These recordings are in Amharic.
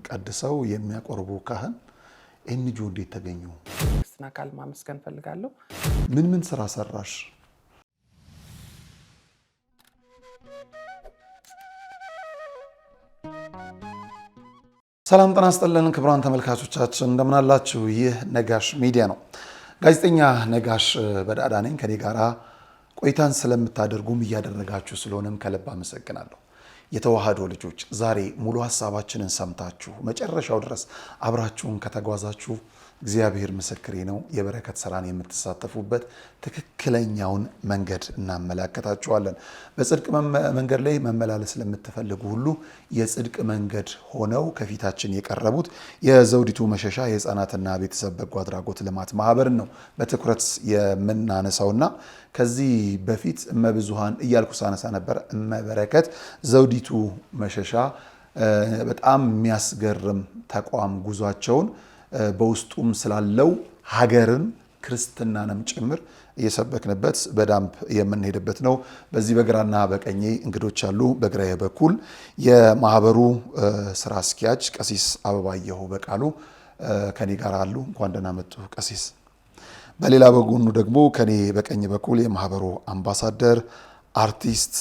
ቀድሰው የሚያቆርቡ ካህን ኤንጆ እንዴት ተገኙ? ክርስትና ቃል ማመስገን ፈልጋለሁ። ምን ስራ ሰራሽ? ሰላም ጤና ይስጥልን ክቡራን ተመልካቾቻችን እንደምን አላችሁ? ይህ ነጋሽ ሚዲያ ነው። ጋዜጠኛ ነጋሽ በዳዳ ነኝ። ከኔ ጋራ ቆይታን ስለምታደርጉም እያደረጋችሁ ስለሆነም ከልብ አመሰግናለሁ። የተዋህዶ ልጆች ዛሬ ሙሉ ሐሳባችንን ሰምታችሁ መጨረሻው ድረስ አብራችሁን ከተጓዛችሁ እግዚአብሔር ምስክሬ ነው የበረከት ስራን የምትሳተፉበት ትክክለኛውን መንገድ እናመላከታችኋለን። በጽድቅ መንገድ ላይ መመላለስ ለምትፈልጉ ሁሉ የጽድቅ መንገድ ሆነው ከፊታችን የቀረቡት የዘውዲቱ መሸሻ የህፃናትና ቤተሰብ በጎ አድራጎት ልማት ማህበርን ነው በትኩረት የምናነሳውና ከዚህ በፊት እመብዙሃን እያልኩ ሳነሳ ነበር። እመበረከት ዘውዲቱ መሸሻ በጣም የሚያስገርም ተቋም ጉዟቸውን በውስጡም ስላለው ሀገርን ክርስትናንም ጭምር እየሰበክንበት በዳምፕ የምንሄድበት ነው። በዚህ በግራና በቀኜ እንግዶች አሉ። በግራዬ በኩል የማህበሩ ስራ አስኪያጅ ቀሲስ አበባየሁ በቃሉ ከኔ ጋር አሉ። እንኳን ደህና መጡ ቀሲስ። በሌላ በጎኑ ደግሞ ከኔ በቀኝ በኩል የማህበሩ አምባሳደር አርቲስት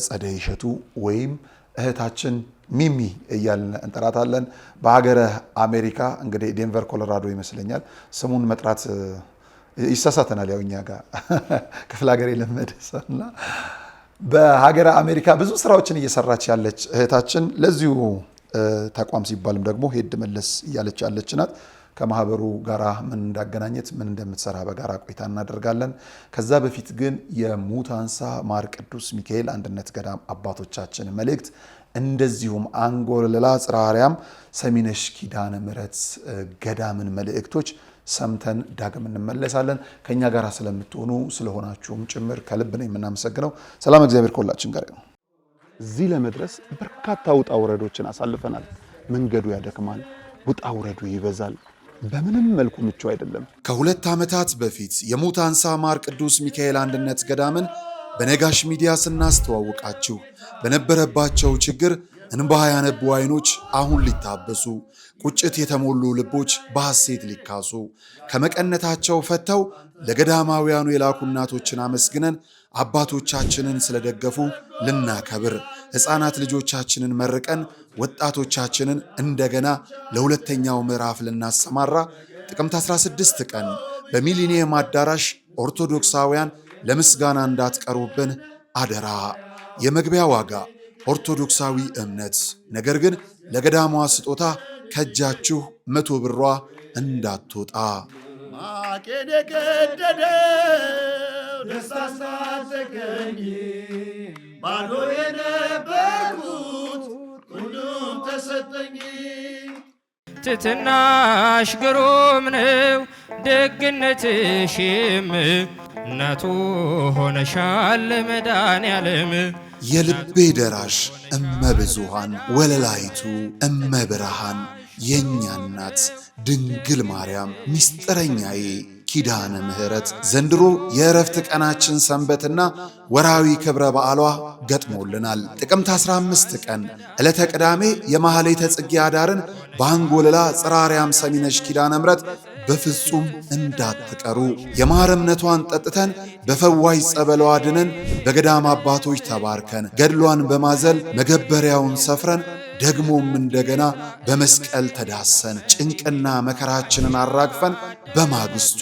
ጸደይ እሸቱ ወይም እህታችን ሚሚ እያልን እንጠራታለን። በሀገረ አሜሪካ እንግዲህ ዴንቨር ኮሎራዶ ይመስለኛል ስሙን መጥራት ይሳሳተናል። ያው እኛ ጋር ክፍለ ሀገር የለመደ ሰውና በሀገረ አሜሪካ ብዙ ስራዎችን እየሰራች ያለች እህታችን ለዚሁ ተቋም ሲባልም ደግሞ ሄድ መለስ እያለች ያለች ናት። ከማህበሩ ጋራ ምን እንዳገናኘት ምን እንደምትሰራ በጋራ ቆይታ እናደርጋለን። ከዛ በፊት ግን የሙታንሳ ማር ቅዱስ ሚካኤል አንድነት ገዳም አባቶቻችን መልእክት እንደዚሁም አንጎለላ ጽርሐ አርያም ሰሚነሽ ኪዳነ ምሕረት ገዳምን መልእክቶች ሰምተን ዳግም እንመለሳለን። ከኛ ጋር ስለምትሆኑ ስለሆናችሁም ጭምር ከልብ ነው የምናመሰግነው። ሰላም እግዚአብሔር ከሁላችን ጋር ይሁን። እዚህ ለመድረስ በርካታ ውጣ ውረዶችን አሳልፈናል። መንገዱ ያደክማል፣ ውጣ ውረዱ ይበዛል። በምንም መልኩ ምቹ አይደለም። ከ2 ዓመታት በፊት የሙታንሳ ማር ቅዱስ ሚካኤል አንድነት ገዳምን በነጋሽ ሚዲያ ስናስተዋውቃችሁ በነበረባቸው ችግር እንባ ያነቡ አይኖች አሁን ሊታበሱ፣ ቁጭት የተሞሉ ልቦች በሐሴት ሊካሱ፣ ከመቀነታቸው ፈተው ለገዳማውያኑ የላኩ እናቶችን አመስግነን አባቶቻችንን ስለደገፉ ልናከብር፣ ሕፃናት ልጆቻችንን መርቀን ወጣቶቻችንን እንደገና ለሁለተኛው ምዕራፍ ልናሰማራ ጥቅምት 16 ቀን በሚሊኒየም አዳራሽ ኦርቶዶክሳውያን ለምስጋና እንዳትቀሩብን አደራ። የመግቢያ ዋጋ ኦርቶዶክሳዊ እምነት፣ ነገር ግን ለገዳሟ ስጦታ ከእጃችሁ 100 ብሯ እንዳትወጣ። ማቄን የቀደደው ደስታ ሳትገኝ ባዶ የነበርኩት ሁሉም ተሰጠኝ። ትትናሽ ግሩም ነው ደግነትሽም እናቱ ሆነሻል መድኃኔዓለም። የልቤ ደራሽ እመብዙሃን ወለላይቱ እመብርሃን የእኛ እናት ድንግል ማርያም ምስጢረኛዬ ኪዳነ ምሕረት ዘንድሮ የእረፍት ቀናችን ሰንበትና ወራዊ ክብረ በዓሏ ገጥሞልናል። ጥቅምት 15 ቀን ዕለተ ቅዳሜ የማህሌተ ጽጌ አዳርን በአንጎለላ ጽርሐ አርያም ሰሚነሽ ኪዳነ ምሕረት በፍጹም እንዳትቀሩ። የማር እምነቷን ጠጥተን በፈዋሽ ጸበሏ ድነን በገዳም አባቶች ተባርከን ገድሏን በማዘል መገበሪያውን ሰፍረን ደግሞም እንደገና በመስቀል ተዳሰን ጭንቅና መከራችንን አራግፈን በማግስቱ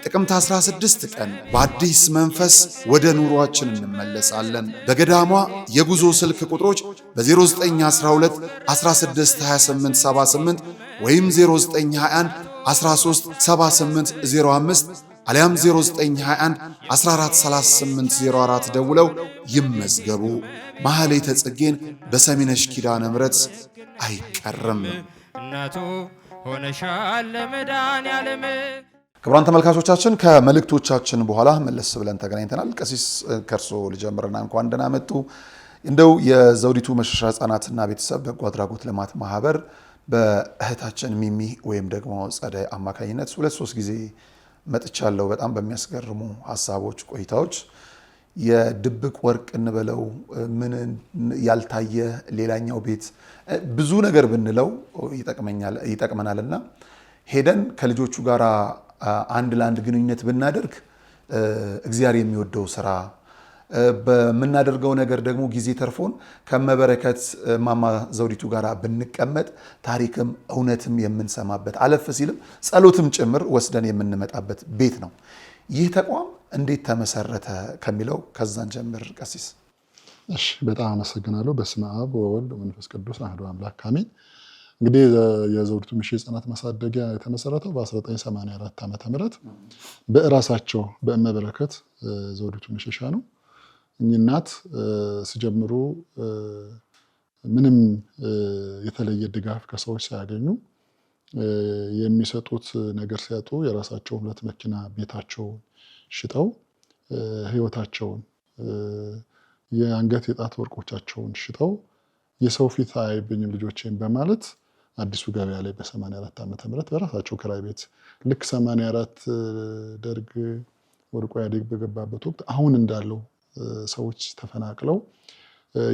ጥቅምት 16 ቀን በአዲስ መንፈስ ወደ ኑሯችን እንመለሳለን። በገዳሟ የጉዞ ስልክ ቁጥሮች በ0912 162878 ወይም 0921 137805 አሊያም 0921 143804 ደውለው ይመዝገቡ። ማህሌተ ጽጌን በሰሚነሽ ኪዳነ ምሕረት አይቀርም። እናቱ ሆነሻል ለመድኃኔዓለም። ክቡራን ተመልካቾቻችን ከመልእክቶቻችን በኋላ መለስ ብለን ተገናኝተናል። ቀሲስ ከርሶ ልጀምርና እንኳን ደህና መጡ። እንደው የዘውዲቱ መሸሻ ህፃናትና ቤተሰብ በጎ አድራጎት ልማት ማህበር በእህታችን ሚሚ ወይም ደግሞ ጸደይ አማካኝነት 2-3 ጊዜ መጥቻለሁ። በጣም በሚያስገርሙ ሀሳቦች ቆይታዎች የድብቅ ወርቅ እንበለው ምን ያልታየ ሌላኛው ቤት ብዙ ነገር ብንለው ይጠቅመናልና ሄደን ከልጆቹ ጋር አንድ ለአንድ ግንኙነት ብናደርግ እግዚአብሔር የሚወደው ስራ በምናደርገው ነገር ደግሞ ጊዜ ተርፎን ከመበረከት ማማ ዘውዲቱ ጋር ብንቀመጥ ታሪክም እውነትም የምንሰማበት አለፍ ሲልም ጸሎትም ጭምር ወስደን የምንመጣበት ቤት ነው። ይህ ተቋም እንዴት ተመሰረተ ከሚለው ከዛን ጀምር ቀሲስ። እሺ፣ በጣም አመሰግናለሁ። በስመ አብ ወወልድ ወመንፈስ ቅዱስ አሐዱ አምላክ አሜን። እንግዲህ የዘውዲቱ ምሽ የህፃናት ማሳደጊያ የተመሰረተው በ1984 ዓመተ ምህረት በእራሳቸው በእመበረከት ዘውዲቱ ምሽሻ ነው። እኚህ እናት ሲጀምሩ ምንም የተለየ ድጋፍ ከሰዎች ሳያገኙ የሚሰጡት ነገር ሲያጡ የራሳቸው 2 መኪና ቤታቸው ሽጠው ህይወታቸውን የአንገት የጣት ወርቆቻቸውን ሽጠው የሰው ፊት አይብኝም ልጆቼን በማለት አዲሱ ገበያ ላይ በ84 ዓመተ ምህረት በራሳቸው ክራይ ቤት ልክ 84 ደርግ ወድቆ ኢህአዴግ በገባበት ወቅት አሁን እንዳለው ሰዎች ተፈናቅለው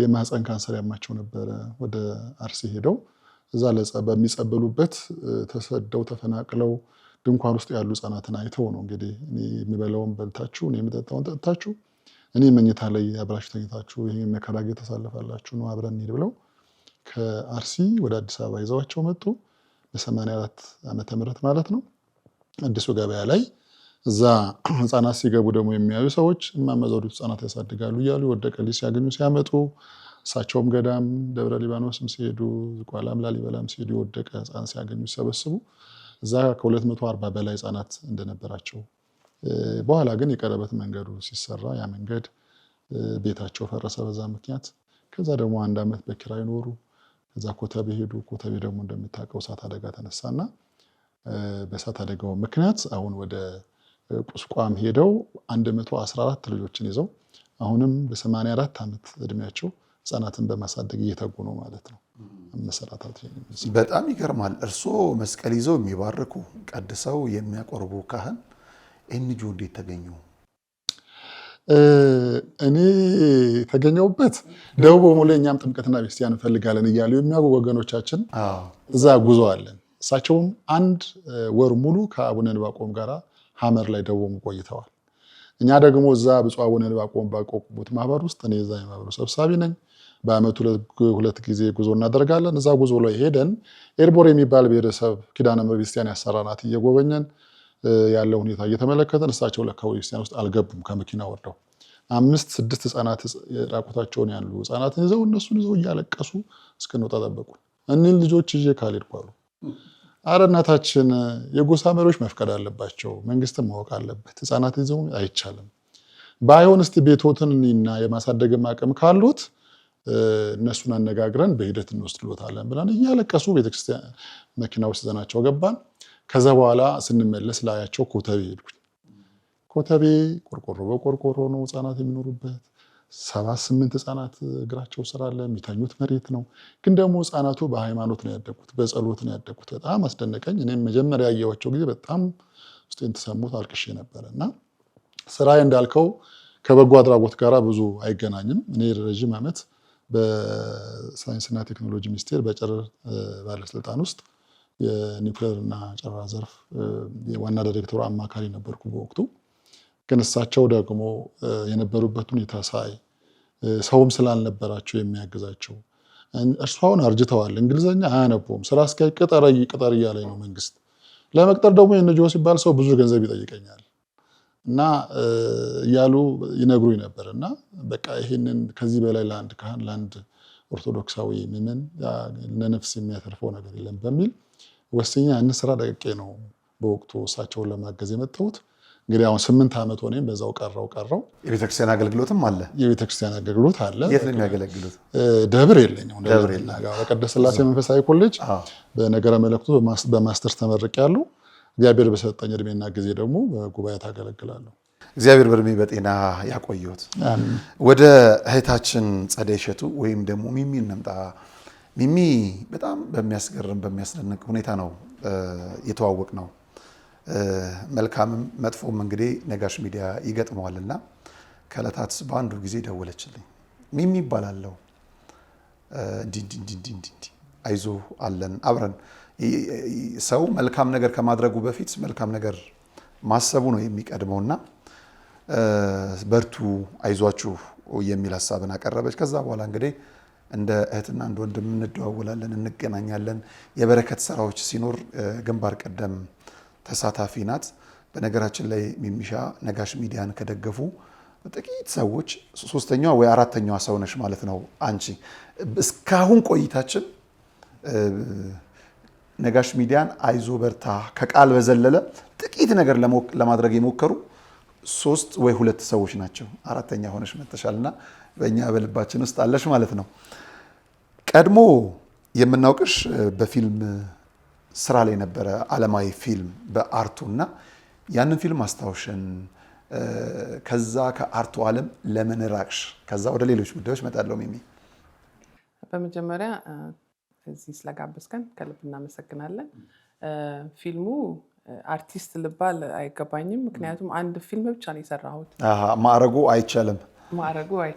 የማህፀን ካንሰር ያማቸው ነበረ። ወደ አርሲ ሄደው እዛ በሚጸበሉበት ተሰደው ተፈናቅለው ድንኳን ውስጥ ያሉ ህፃናትን አይተው ነው እንግዲህ እኔ የሚበላውን በልታችሁ እኔ የምጠጣውን ጠጥታችሁ እኔ መኝታ ላይ አብራችሁ ተኝታችሁ ይሄ መከራ ተሳልፋላችሁ ነው አብረን እንሂድ ብለው ከአርሲ ወደ አዲስ አበባ ይዘዋቸው መጡ። በ84 ዓመተ ምህረት ማለት ነው። አዲሱ ገበያ ላይ እዛ ህፃናት ሲገቡ ደግሞ የሚያዩ ሰዎች እማማ ዘውዲቱ ህፃናት ያሳድጋሉ እያሉ የወደቀ ልጅ ሲያገኙ ሲያመጡ እሳቸውም ገዳም ደብረ ሊባኖስም ሲሄዱ ዝቋላም ላሊበላም ሲሄዱ የወደቀ ህፃን ሲያገኙ ሲሰበስቡ እዛ ከ240 በላይ ህፃናት እንደነበራቸው በኋላ ግን የቀረበት መንገዱ ሲሰራ ያ መንገድ ቤታቸው ፈረሰ በዛ ምክንያት። ከዛ ደግሞ 1 ዓመት በኪራይ ኖሩ። ከዛ ኮተቤ ሄዱ። ኮተቤ ደግሞ እንደምታውቀው እሳት አደጋ ተነሳና በእሳት አደጋው ምክንያት አሁን ወደ ቁስቋም ሄደው 114 ልጆችን ይዘው አሁንም በ84 ዓመት እድሜያቸው ህፃናትን በማሳደግ እየተጉ ነው ማለት ነው። መሰራታት በጣም ይገርማል። እርስዎ መስቀል ይዘው የሚባርኩ ቀድሰው የሚያቆርቡ ካህን ኤንጆ እንዴት ተገኙ? እኔ ተገኘውበት ደቡብ ኦሞ ላይ እኛም ጥምቀትና ቤተክርስቲያን እንፈልጋለን እያሉ የሚያውቁ ወገኖቻችን እዛ ጉዞ አለን። እሳቸውም 1 ወር ሙሉ ከአቡነ ዕንባቆም ጋራ ሐመር ላይ ደቡብ ቆይተዋል። እኛ ደግሞ እዛ ብፁዕ አቡነ ዕንባቆም ባቋቋሙት ማህበር ውስጥ እኔ እዛ የማህበሩ ሰብሳቢ ነኝ። በአመቱ 2 ጊዜ ጉዞ እናደርጋለን። እዛ ጉዞ ላይ ሄደን ኤርቦር የሚባል ብሔረሰብ ኪዳነ ምሕረት ቤተክርስቲያን ያሰራናት እየጎበኘን ያለው ሁኔታ እየተመለከተን እሳቸው ለካ ቤተክርስቲያን ውስጥ አልገቡም። ከመኪና ወርደው 5-6 ህፃናት ራቁታቸውን ያሉ ህፃናትን ይዘው እነሱን ይዘው እያለቀሱ እስከነወጣ ጠበቁ። እኒን ልጆች ይዤ ካልሄድኩ አሉ። አረ እናታችን የጎሳ መሪዎች መፍቀድ አለባቸው፣ መንግስትም ማወቅ አለበት። ህፃናት ይዘው አይቻልም። ባይሆን እስቲ ቤቶትንና የማሳደግም አቅም ካሉት እነሱን አነጋግረን በሂደት እንወስድሎታለን ብለን እያለቀሱ ቤተክርስቲያን መኪና ውስጥ ዘናቸው ገባን። ከዛ በኋላ ስንመለስ ላያቸው ኮተቤ ሄድኩኝ። ኮተቤ ቆርቆሮ በቆርቆሮ ነው ህፃናት የሚኖሩበት። 7-8 ህፃናት እግራቸው ስራ አለ፣ የሚተኙት መሬት ነው። ግን ደግሞ ህፃናቱ በሃይማኖት ነው ያደጉት፣ በጸሎት ነው ያደጉት። በጣም አስደነቀኝ። እኔም መጀመሪያ ያየኋቸው ጊዜ በጣም ውስጤን ተሰሙት፣ አልቅሼ ነበርና ስራዬ እንዳልከው ከበጎ አድራጎት ጋራ ብዙ አይገናኝም። እኔ ረጅም ዓመት በሳይንስና ቴክኖሎጂ ሚኒስቴር በጨረር ባለስልጣን ውስጥ የኒውክሌር እና ጨረራ ዘርፍ የዋና ዳይሬክተሩ አማካሪ ነበርኩ በወቅቱ። ግን እሳቸው ደግሞ የነበሩበት ሁኔታ ሳይ ሰውም ስላልነበራቸው የሚያግዛቸው እርሱ አሁን አርጅተዋል፣ እንግሊዘኛ አያነቡም። ስራ አስኪያጅ ቅጠር እያለኝ ነው መንግስት። ለመቅጠር ደግሞ የነጆ ሲባል ሰው ብዙ ገንዘብ ይጠይቀኛል እና እያሉ ይነግሩኝ ነበር። እና በቃ ይሄንን ከዚህ በላይ ለአንድ ካህን ለአንድ ኦርቶዶክሳዊ ምዕመን ለነፍስ የሚያተርፈው ነገር የለም በሚል ወስኜ ያን ስራ ደቅቄ ነው በወቅቱ እሳቸውን ለማገዝ የመጣሁት። እንግዲህ አሁን 8 ዓመት ሆነኝ በዛው ቀረው። የቤተክርስቲያን አገልግሎትም አለ። የቤተክርስቲያን አገልግሎት አለ። የት ነው የሚያገለግሉት? ደብር የለኝም። በቅድስት ሥላሴ መንፈሳዊ ኮሌጅ በነገረ መለኮት በማስተርስ ተመርቄያለሁ። እግዚአብሔር በሰጠኝ እድሜና ጊዜ ደግሞ በጉባኤ ታገለግላለሁ። እግዚአብሔር በእድሜ በጤና ያቆየዎት። ወደ እህታችን ጸደይ እሸቱ ወይም ደግሞ ሚሚ እንምጣ። ሚሚ በጣም በሚያስገርም በሚያስደንቅ ሁኔታ ነው የተዋወቅ ነው። መልካምም መጥፎም እንግዲህ ነጋሽ ሚዲያ ይገጥመዋልና ከዕለታት በአንዱ ጊዜ ደወለችልኝ። ሚሚ ይባላለሁ እንዲህ አይዞ አለን አብረን። ሰው መልካም ነገር ከማድረጉ በፊት መልካም ነገር ማሰቡ ነው የሚቀድመውና በርቱ አይዟችሁ የሚል ሀሳብን አቀረበች። ከዛ በኋላ እንግዲህ እንደ እህትና እንደ ወንድም እንደዋወላለን፣ እንገናኛለን። የበረከት ስራዎች ሲኖር ግንባር ቀደም ተሳታፊ ናት። በነገራችን ላይ ሚሚሻ ነጋሽ ሚዲያን ከደገፉ ጥቂት ሰዎች ሶስተኛዋ ወይ አራተኛዋ ሰው ነሽ ማለት ነው አንቺ። እስካሁን ቆይታችን ነጋሽ ሚዲያን አይዞ በርታ ከቃል በዘለለ ጥቂት ነገር ለማድረግ የሞከሩ 3 ወይ 2 ሰዎች ናቸው። አራተኛ ሆነሽ መጥተሻልና በእኛ በልባችን ውስጥ አለሽ ማለት ነው። ቀድሞ የምናውቅሽ በፊልም ስራ ላይ ነበረ፣ ዓለማዊ ፊልም በአርቱና ያንን ፊልም አስታውሽን። ከዛ ከአርቱ ዓለም ለምን ራቅሽ? ከዛ ወደ ሌሎች ጉዳዮች መጣለው። ሚሚ በመጀመሪያ እዚህ ስለጋበዝከን ከልብ እናመሰግናለን። ፊልሙ አርቲስት ልባል አይገባኝም፣ ምክንያቱም አንድ ፊልም ብቻ ነው የሰራሁት። ማዕረጉ አይቻልም።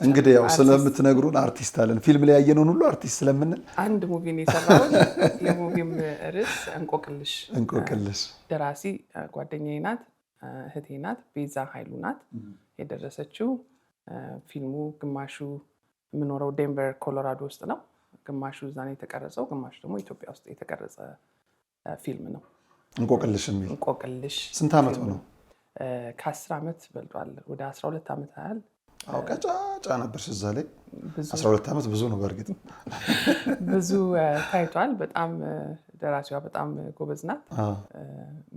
እንግዲህ ያው ስለምትነግሩን አርቲስት አለን፣ ፊልም ላይ ያየነውን ሁሉ አርቲስት ስለምንል አንድ ሙቪ ነው የሰራሁት። የሙቪም ርዕስ እንቆቅልሽ። ደራሲ ጓደኛዬ ናት፣ እህቴ ናት፣ ቤዛ ኃይሉ ናት የደረሰችው። ፊልሙ ግማሹ የምኖረው ዴንቨር ኮሎራዶ ውስጥ ነው፣ ግማሹ እዛ ነው የተቀረጸው፣ ግማሹ ደግሞ ኢትዮጵያ ውስጥ የተቀረጸ ፊልም ነው። እንቆቅልሽ ስንት ዓመት ሆነው? ከ10 ዓመት በልጧል። ወደ 12 ዓመት ያህል። ቀጫጫ ነበርሽ እዛ ላይ። 12 ዓመት ብዙ ነው በእርግጥ ብዙ ታይቷል። በጣም ደራሲዋ በጣም ጎበዝ ናት።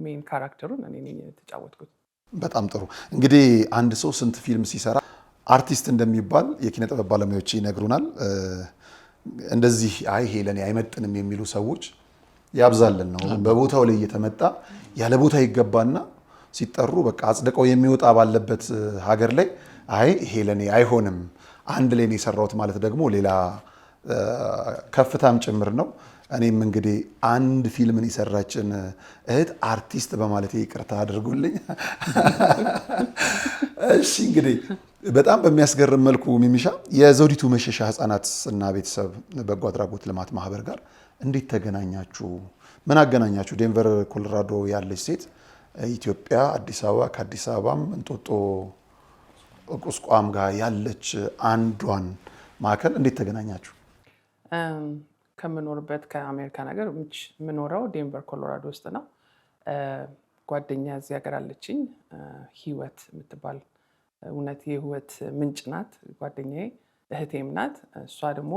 ሜን ካራክተሩን እኔ ነኝ የተጫወትኩት። በጣም ጥሩ። እንግዲህ አንድ ሰው ስንት ፊልም ሲሰራ አርቲስት እንደሚባል የኪነ ጥበብ ባለሙያዎች ይነግሩናል። እንደዚህ አይ ይሄ ለኔ አይመጥንም የሚሉ ሰዎች ያብዛልን ነው። በቦታው ላይ እየተመጣ ያለ ቦታ ይገባና ሲጠሩ በቃ አጽድቀው የሚወጣ ባለበት ሀገር ላይ አይ ይሄ ለኔ አይሆንም አንድ ላይ ነው የሰራሁት ማለት ደግሞ ሌላ ከፍታም ጭምር ነው። እኔም እንግዲህ አንድ ፊልምን የሰራችን እህት አርቲስት በማለት ይቅርታ አድርጉልኝ። እሺ እንግዲህ በጣም በሚያስገርም መልኩ ሚሚሻ የዘውዲቱ መሸሻ ህፃናትና ቤተሰብ በጎ አድራጎት ልማት ማህበር ጋር እንዴት ተገናኛችሁ? ምን አገናኛችሁ? ዴንቨር ኮሎራዶ ያለች ሴት ኢትዮጵያ አዲስ አበባ፣ ከአዲስ አበባም እንጦጦ ቁስቋም ጋር ያለች አንዷን ማዕከል እንዴት ተገናኛችሁ? ከምኖርበት ከአሜሪካን ሀገር የምኖረው ዴንቨር ኮሎራዶ ውስጥ ነው። ጓደኛ እዚህ ሀገር አለችኝ፣ ህይወት የምትባል እውነት የህይወት ምንጭ ናት። ጓደኛዬ እህቴም ናት። እሷ ደግሞ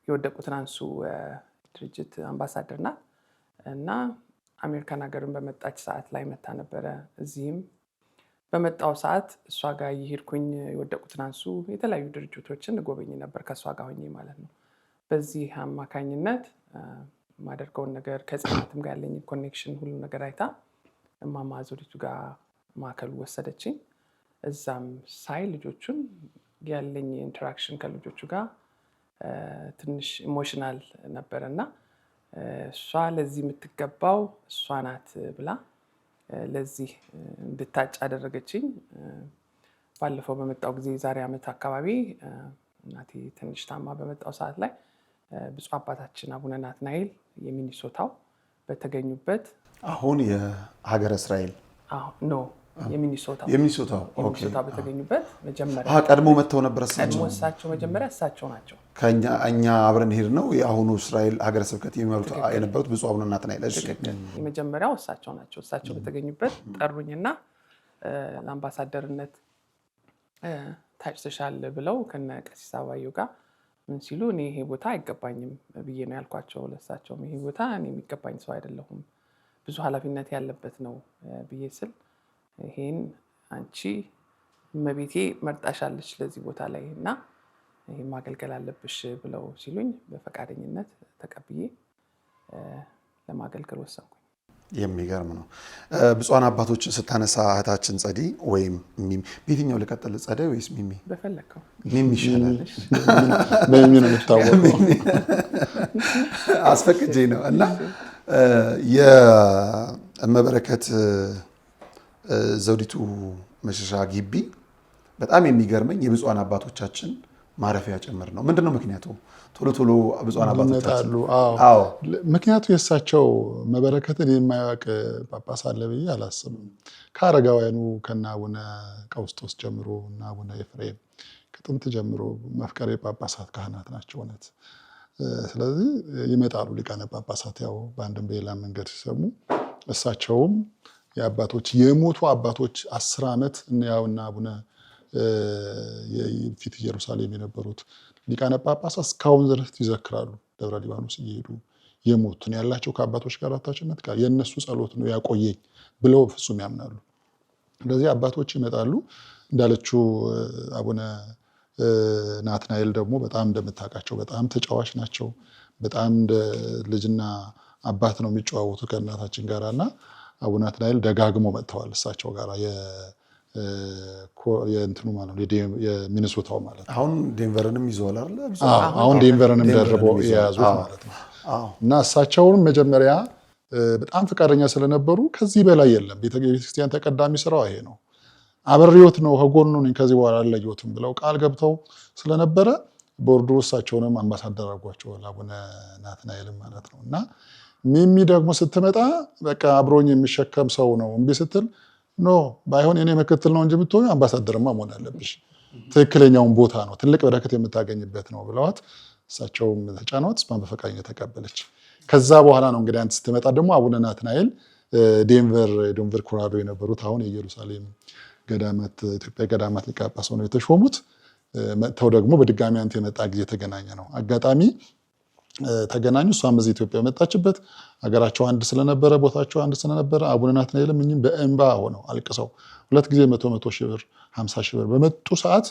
የወደቁትን አንሱ ድርጅት አምባሳደር ናት እና አሜሪካን ሀገርን በመጣች ሰዓት ላይ መታ ነበረ። እዚህም በመጣው ሰዓት እሷ ጋር እየሄድኩኝ የወደቁትን አንሱ የተለያዩ ድርጅቶችን እጎበኝ ነበር ከእሷ ጋር ሆኜ ማለት ነው። በዚህ አማካኝነት ማደርገውን ነገር ከህፃናትም ጋር ያለኝ ኮኔክሽን ሁሉ ነገር አይታ እማማ ዘውዲቱ ጋር ማዕከሉ ወሰደችኝ። እዛም ሳይ ልጆቹን ያለኝ ኢንተራክሽን ከልጆቹ ጋር ትንሽ ኢሞሽናል ነበረ እና እሷ ለዚህ የምትገባው እሷ ናት ብላ ለዚህ እንድታጭ አደረገችኝ። ባለፈው በመጣው ጊዜ ዛሬ ዓመት አካባቢ እናቴ ትንሽ ታማ በመጣው ሰዓት ላይ ብፁዕ አባታችን አቡነ ናትናኤል የሚኒሶታው በተገኙበት አሁን የሀገረ እስራኤል የሚኒሶታው በተገኙበት መጀመሪያ ቀድሞ መጥተው ነበር። እሳቸው መጀመሪያ እሳቸው ናቸው እኛ አብረን ሄድ ነው የአሁኑ እስራኤል ሀገረ ስብከት የሚመሩት የነበሩት ብፁዕ አቡነ ናትናኤል። የመጀመሪያው እሳቸው ናቸው። እሳቸው በተገኙበት ጠሩኝና ለአምባሳደርነት ታጭተሻል ብለው ከነ ቀሲስ አባየሁ ጋር ምን ሲሉ እኔ ይሄ ቦታ አይገባኝም ብዬ ነው ያልኳቸው። ለእሳቸውም ይሄ ቦታ እኔ የሚገባኝ ሰው አይደለሁም፣ ብዙ ኃላፊነት ያለበት ነው ብዬ ስል ይሄን አንቺ እመቤቴ መርጣሻለች ለዚህ ቦታ ላይ እና ይሄ ማገልገል አለብሽ ብለው ሲሉኝ በፈቃደኝነት ተቀብዬ ለማገልገል ወሰንኩኝ። የሚገርም ነው። ብፁዓን አባቶችን ስታነሳ እህታችን ጸዲ ወይም ሚሚ፣ በየትኛው ልቀጥል? ጸደይ ወይስ ሚሚ? በፈለከው። ሚሚ ይሻላል። ሚሚ ነው የምታወቀው። አስፈቅጄ ነው እና የእመበረከት ዘውዲቱ መሸሻ ግቢ በጣም የሚገርመኝ የብፁዓን አባቶቻችን ማረፊያ ጭምር ነው። ምንድነው ምክንያቱ? ቶሎ ቶሎ ብፁዓን አባቶቻችን ምክንያቱ የእሳቸው መበረከትን የማያውቅ ጳጳስ አለ ብዬ አላስብም። ከአረጋውያኑ ከነ አቡነ ቀውስጦስ ጀምሮ እና አቡነ ኤፍሬም ከጥንት ጀምሮ መፍቀሬ ጳጳሳት ካህናት ናቸው እውነት። ስለዚህ ይመጣሉ ሊቃነ ጳጳሳት ያው በአንድም በሌላ መንገድ ሲሰሙ እሳቸውም የአባቶች የሞቱ አባቶች 10 ዓመት ያውና አቡነ የፊት ኢየሩሳሌም የነበሩት ሊቃነ ጳጳሳት እስካሁን ድረስ ይዘክራሉ። ደብረ ሊባኖስ እየሄዱ የሞቱን ያላቸው ከአባቶች ጋር አታችነት ጋር የነሱ ጸሎት ነው ያቆየኝ ብለው ፍጹም ያምናሉ። ስለዚህ አባቶች ይመጣሉ። እንዳለችው አቡነ ናትናኤል ደግሞ በጣም እንደምታውቃቸው በጣም ተጫዋች ናቸው። በጣም እንደ ልጅና አባት ነው የሚጨዋወቱ ከእናታችን ጋርና አቡነ ናትናኤል ደጋግሞ መጥተዋል እሳቸው ጋር የእንትኑ ማለት ነው የሚኒሶታው ማለት ነው። አሁን ዴንቨርንም ይዘዋል አይደል? አሁን ዴንቨርንም ደርበው የያዙት ማለት ነው። እና እሳቸውንም መጀመሪያ በጣም ፈቃደኛ ስለነበሩ ከዚህ በላይ የለም ቤተክርስቲያን ተቀዳሚ ስራው ይሄ ነው አብሬዎት ነው ከጎኑ ነኝ ከዚህ በኋላ አለየሁትም ብለው ቃል ገብተው ስለነበረ ቦርዱ እሳቸውንም አምባሳደር አድርጓቸው አቡነ ናትናኤልም ማለት ነው። እና ሚሚ ደግሞ ስትመጣ በቃ አብሮኝ የሚሸከም ሰው ነው እምቢ ስትል ኖ ባይሆን እኔ ምክትል ነው እንጂ የምትሆኚው አምባሳደርማ መሆን አለብሽ፣ ትክክለኛውን ቦታ ነው ትልቅ በረከት የምታገኝበት ነው ብለዋት እሳቸውም ተጫኗት፣ እሷን በፈቃደኛ ተቀበለች። ከዛ በኋላ ነው እንግዲህ አንተ ስትመጣ ደግሞ አቡነ ናትናኤል ዴንቨር ኮሎራዶ የነበሩት አሁን የኢየሩሳሌም ገዳማት ኢትዮጵያ ገዳማት ሊቀ ጳጳስ ሆነው የተሾሙት መጥተው ደግሞ በድጋሚ አንተ የመጣ ጊዜ ተገናኘ ነው አጋጣሚ ተገናኙ። እሷም እዚህ ኢትዮጵያ መጣችበት ሀገራቸው አንድ ስለነበረ ቦታቸው አንድ ስለነበረ አቡነ ናትናኤልም እኚህም በእንባ ሆነው አልቅሰው 2 ጊዜ 100 ሺህ ብር 50 ሺህ ብር በመጡ ሰዓት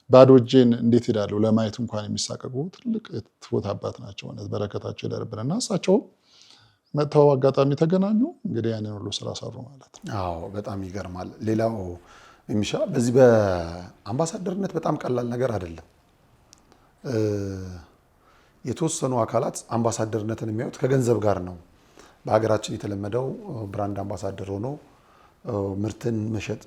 ባዶ እጄን እንዴት ሄዳለሁ ለማየት እንኳን የሚሳቀቁ ትልቅ ትሁት አባት ናቸው። እውነት በረከታቸው ይደርብንና እሳቸው መጥተው አጋጣሚ ተገናኙ። እንግዲህ ያንን ሁሉ ስራ ሰሩ ማለት ነው። አዎ በጣም ይገርማል። ሌላው የሚሻ በዚህ በአምባሳደርነት በጣም ቀላል ነገር አይደለም። የተወሰኑ አካላት አምባሳደርነትን የሚያዩት ከገንዘብ ጋር ነው። በሀገራችን የተለመደው ብራንድ አምባሳደር ሆኖ ምርትን መሸጥ፣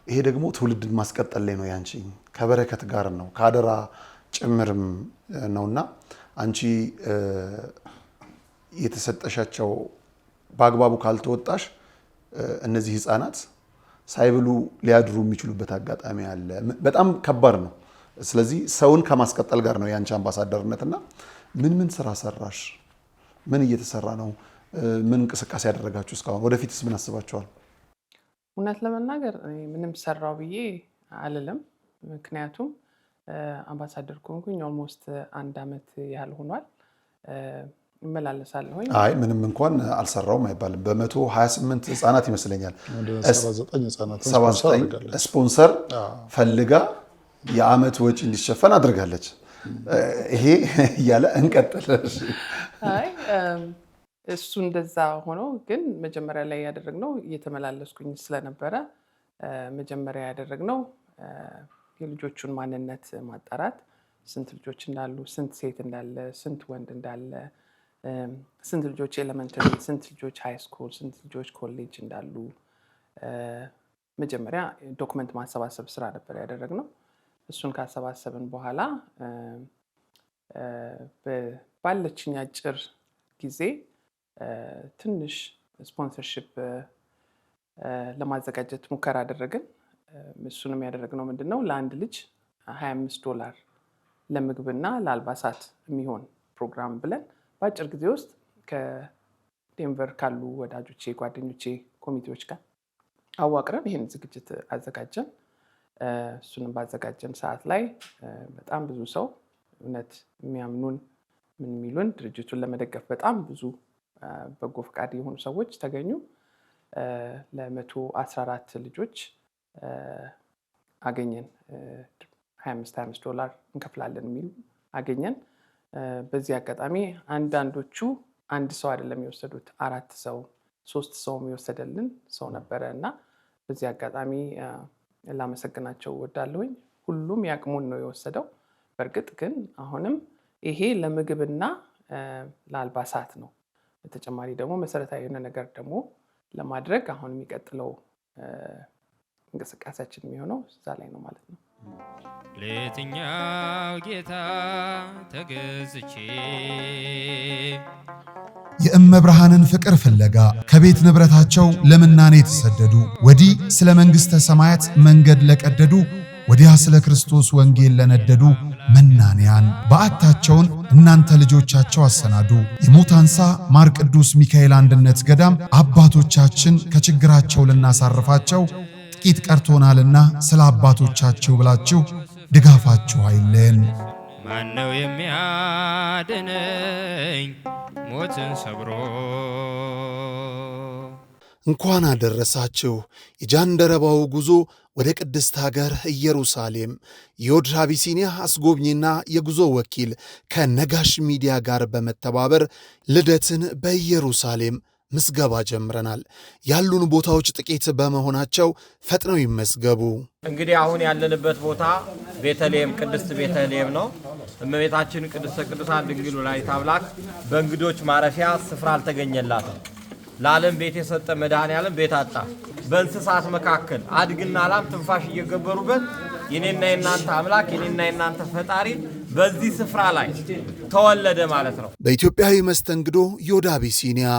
ይሄ ደግሞ ትውልድን ማስቀጠል ላይ ነው። ያንቺ ከበረከት ጋር ነው ከአደራ ጭምርም ነውና አንቺ የተሰጠሻቸው በአግባቡ ካልተወጣሽ እነዚህ ህፃናት ሳይብሉ ሊያድሩ የሚችሉበት አጋጣሚ አለ። በጣም ከባድ ነው። ስለዚህ ሰውን ከማስቀጠል ጋር ነው ያንቺ አምባሳደርነትና ምን ስራ ሰራሽ? ምን እየተሰራ ነው? ምን እንቅስቃሴ ያደረጋችሁ እስካሁን? ወደፊትስ ምን አስባችኋል? እውነት ለመናገር ምንም ሰራው ብዬ አልልም። ምክንያቱም አምባሳደር ኮንኩኝ ኦልሞስት 1 ዓመት ያህል ሆኗል። እመላለሳለሁ። አይ ምንም እንኳን አልሰራውም አይባልም። በ128 ህፃናት ይመስለኛል 79 ስፖንሰር ፈልጋ የአመት ወጪ እንዲሸፈን አድርጋለች። ይሄ እያለ እንቀጥል። አይ እሱ እንደዛ ሆኖ ግን መጀመሪያ ላይ ያደረግነው እየተመላለስኩኝ ስለነበረ መጀመሪያ ያደረግነው የልጆቹን ማንነት ማጣራት፣ ስንት ልጆች እንዳሉ፣ ስንት ሴት እንዳለ፣ ስንት ወንድ እንዳለ፣ ስንት ልጆች ኤሌመንተሪ፣ ስንት ልጆች ሃይ ስኩል፣ ስንት ልጆች ኮሌጅ እንዳሉ መጀመሪያ ዶክመንት ማሰባሰብ ስራ ነበር ያደረግነው። እሱን ካሰባሰብን በኋላ ባለችኝ አጭር ጊዜ ትንሽ ስፖንሰርሺፕ ለማዘጋጀት ሙከራ አደረግን። እሱንም ያደረግነው ምንድነው ለአንድ ልጅ $25 ለምግብና ለአልባሳት የሚሆን ፕሮግራም ብለን በአጭር ጊዜ ውስጥ ከዴንቨር ካሉ ወዳጆቼ፣ ጓደኞቼ፣ ኮሚቴዎች ጋር አዋቅረን ይህን ዝግጅት አዘጋጀን። እሱንም ባዘጋጀን ሰዓት ላይ በጣም ብዙ ሰው እውነት የሚያምኑን ምን የሚሉን ድርጅቱን ለመደገፍ በጣም ብዙ በጎ ፈቃድ የሆኑ ሰዎች ተገኙ። ለ114 ልጆች አገኘን። $25 እንከፍላለን የሚሉ አገኘን። በዚህ አጋጣሚ አንዳንዶቹ አንድ ሰው አይደለም የወሰዱት፣ 4 ሰው 3 ሰው የወሰደልን ሰው ነበረ እና በዚህ አጋጣሚ ላመሰግናቸው እወዳለሁኝ። ሁሉም ያቅሙን ነው የወሰደው። በእርግጥ ግን አሁንም ይሄ ለምግብና ለአልባሳት ነው። በተጨማሪ ደግሞ መሰረታዊ የሆነ ነገር ደግሞ ለማድረግ አሁን የሚቀጥለው እንቅስቃሴያችን የሚሆነው እዛ ላይ ነው ማለት ነው። ለየትኛው ጌታ ተገዝቼ የእመብርሃንን ፍቅር ፍለጋ ከቤት ንብረታቸው ለምናኔ የተሰደዱ ወዲህ ስለ መንግሥተ ሰማያት መንገድ ለቀደዱ ወዲያ ስለ ክርስቶስ ወንጌል ለነደዱ መናንያን በዓታቸውን እናንተ ልጆቻቸው አሰናዱ። የሞታንሳ ማር ቅዱስ ሚካኤል አንድነት ገዳም አባቶቻችን ከችግራቸው ልናሳርፋቸው ጥቂት ቀርቶናልና ስለ አባቶቻቸው ብላችሁ ድጋፋችሁ አይለን። ማነው የሚያድነኝ ሞትን ሰብሮ? እንኳን አደረሳችሁ። የጃንደረባው ጉዞ ወደ ቅድስት ሀገር ኢየሩሳሌም የዮድ አቢሲኒያ አስጎብኝና የጉዞ ወኪል ከነጋሽ ሚዲያ ጋር በመተባበር ልደትን በኢየሩሳሌም ምዝገባ ጀምረናል። ያሉን ቦታዎች ጥቂት በመሆናቸው ፈጥነው ይመዝገቡ። እንግዲህ አሁን ያለንበት ቦታ ቤተልሔም ቅድስት ቤተልሔም ነው። እመቤታችን ቅድስተ ቅዱሳን ድንግል ወላዲተ አምላክ በእንግዶች ማረፊያ ስፍራ አልተገኘላትም። ለዓለም ቤት የሰጠ መድኃኔዓለም ቤት አጣ። በእንስሳት መካከል አድግና ላም ትንፋሽ እየገበሩበት የኔና የናንተ አምላክ የኔና የናንተ ፈጣሪ በዚህ ስፍራ ላይ ተወለደ ማለት ነው። በኢትዮጵያዊ መስተንግዶ ዮድ አቢሲኒያ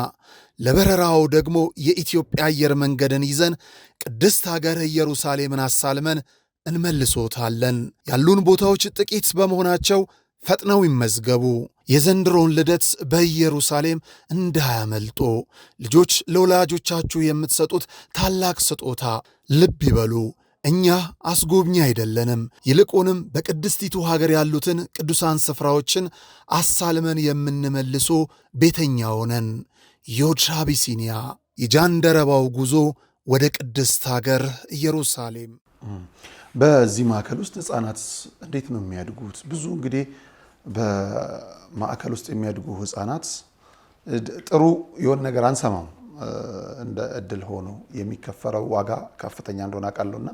ለበረራው ደግሞ የኢትዮጵያ አየር መንገድን ይዘን ቅድስት ሀገር ኢየሩሳሌምን አሳልመን እንመልሶታለን። ያሉን ቦታዎች ጥቂት በመሆናቸው ፈጥነው ይመዝገቡ። የዘንድሮውን ልደት በኢየሩሳሌም እንዳያመልጦ። ልጆች ለወላጆቻችሁ የምትሰጡት ታላቅ ስጦታ ልብ ይበሉ። እኛ አስጎብኚ አይደለንም። ይልቁንም በቅድስቲቱ ሀገር ያሉትን ቅዱሳን ስፍራዎችን አሳልመን የምንመልሶ ቤተኛ ሆነን። ዮድ አቢሲኒያ የጃንደረባው ጉዞ ወደ ቅድስት ሀገር ኢየሩሳሌም። በዚህ ማዕከል ውስጥ ህፃናት እንዴት ነው የሚያድጉት? ብዙ እንግዲህ በማዕከል ውስጥ የሚያድጉ ህፃናት ጥሩ የሆነ ነገር አንሰማም። እንደ እድል ሆኖ የሚከፈለው ዋጋ ከፍተኛ እንደሆነ አውቃለሁና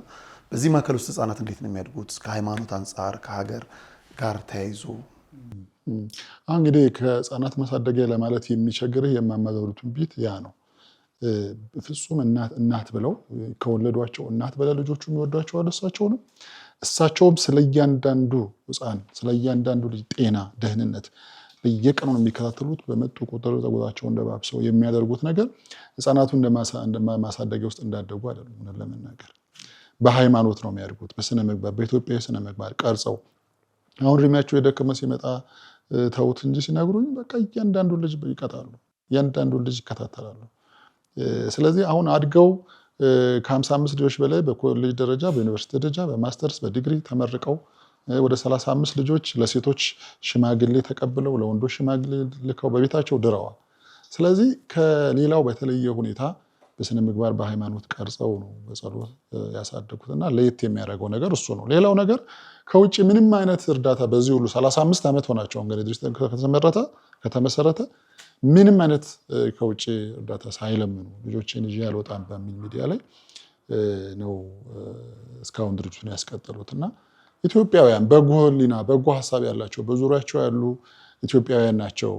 በዚህ ማዕከል ውስጥ ህፃናት እንዴት ነው የሚያድጉት? ከሃይማኖት አንጻር ከሀገር ጋር ተያይዞ እንግዲህ ከህፃናት ማሳደጊያ ለማለት የሚቸግርህ የማማዘሩትን ቤት ያ ነው። ፍጹም እናት ብለው ከወለዷቸው እናት በላይ ልጆቹ የሚወዷቸው አለሳቸውንም እሳቸውም ስለእያንዳንዱ ህፃን ስለእያንዳንዱ ልጅ ጤና ደህንነት በየቀኑ ነው የሚከታተሉት። በመጡ ቁጥር ተጎታቸው እንደባብሰው የሚያደርጉት ነገር ህፃናቱን እንደማሳደጊያ ውስጥ እንዳደጉ አይደለም። ለመናገር በሃይማኖት ነው የሚያድጉት፣ በስነ ምግባር በኢትዮጵያዊ ስነ ምግባር ቀርጸው። አሁን እድሜያቸው የደከመ ሲመጣ ተውት እንጂ ሲነግሩኝ በቃ እያንዳንዱ ልጅ ይቀጣሉ፣ እያንዳንዱ ልጅ ይከታተላሉ። ስለዚህ አሁን አድገው ከ55 ልጆች በላይ በኮሌጅ ደረጃ በዩኒቨርሲቲ ደረጃ በማስተርስ በዲግሪ ተመርቀው ወደ 35 ልጆች ለሴቶች ሽማግሌ ተቀብለው ለወንዶች ሽማግሌ ልከው በቤታቸው ድረዋል። ስለዚህ ከሌላው በተለየ ሁኔታ በስነ ምግባር በሃይማኖት ቀርጸው ነው በጸሎት ያሳደጉትና ለየት የሚያደርገው ነገር እሱ ነው። ሌላው ነገር ከውጭ ምንም አይነት እርዳታ በዚህ ሁሉ 35 ዓመት ሆናቸው እንግዲህ ድርጅት ከተመሰረተ ምንም አይነት ከውጭ እርዳታ ሳይለምኑ ልጆችን ይዤ አልወጣም በሚል ሚዲያ ላይ ነው እስካሁን ድርጅቱን ያስቀጠሉትና ኢትዮጵያውያን በጎ ሕሊና በጎ ሀሳብ ያላቸው በዙሪያቸው ያሉ ኢትዮጵያውያን ናቸው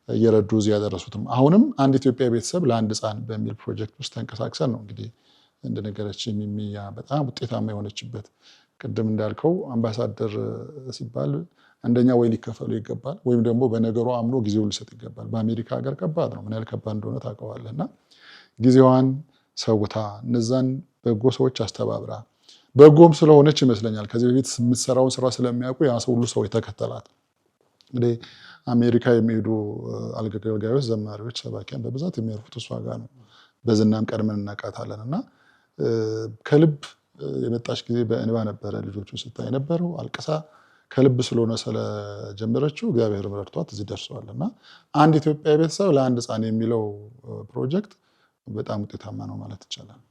እየረዱ እዚህ ያደረሱትም። አሁንም አንድ ኢትዮጵያ ቤተሰብ ለአንድ ህፃን በሚል ፕሮጀክት ውስጥ ተንቀሳቅሰን ነው እንግዲህ እንደነገረችኝ ሚሚያ በጣም ውጤታማ የሆነችበት። ቅድም እንዳልከው አምባሳደር ሲባል አንደኛ ወይ ሊከፈሉ ይገባል ወይም ደግሞ በነገሩ አምኖ ጊዜውን ሊሰጥ ይገባል። በአሜሪካ ሀገር ከባድ ነው፣ ምን ያህል ከባድ እንደሆነ ታውቀዋለህና ጊዜዋን ሰውታ እነዛን በጎ ሰዎች አስተባብራ በጎም ስለሆነች ይመስለኛል ከዚህ በፊት የምትሰራውን ስራ ስለሚያውቁ ያ ሁሉ ሰው የተከተላት። እንግዲህ አሜሪካ የሚሄዱ አገልጋዮች፣ ዘማሪዎች፣ ሰባኪያን በብዛት የሚያርፉት እሷ ጋር ነው። በዝናም ቀድመን እናውቃታለን እና ከልብ የመጣች ጊዜ በእንባ ነበረ ልጆቹን ስታይ ነበረው አልቅሳ ከልብ ስለሆነ ስለጀመረችው እግዚአብሔር ረድቷት እዚህ ደርሰዋል። እና አንድ ኢትዮጵያዊ ቤተሰብ ለአንድ ህፃን የሚለው ፕሮጀክት በጣም ውጤታማ ነው ማለት ይቻላል።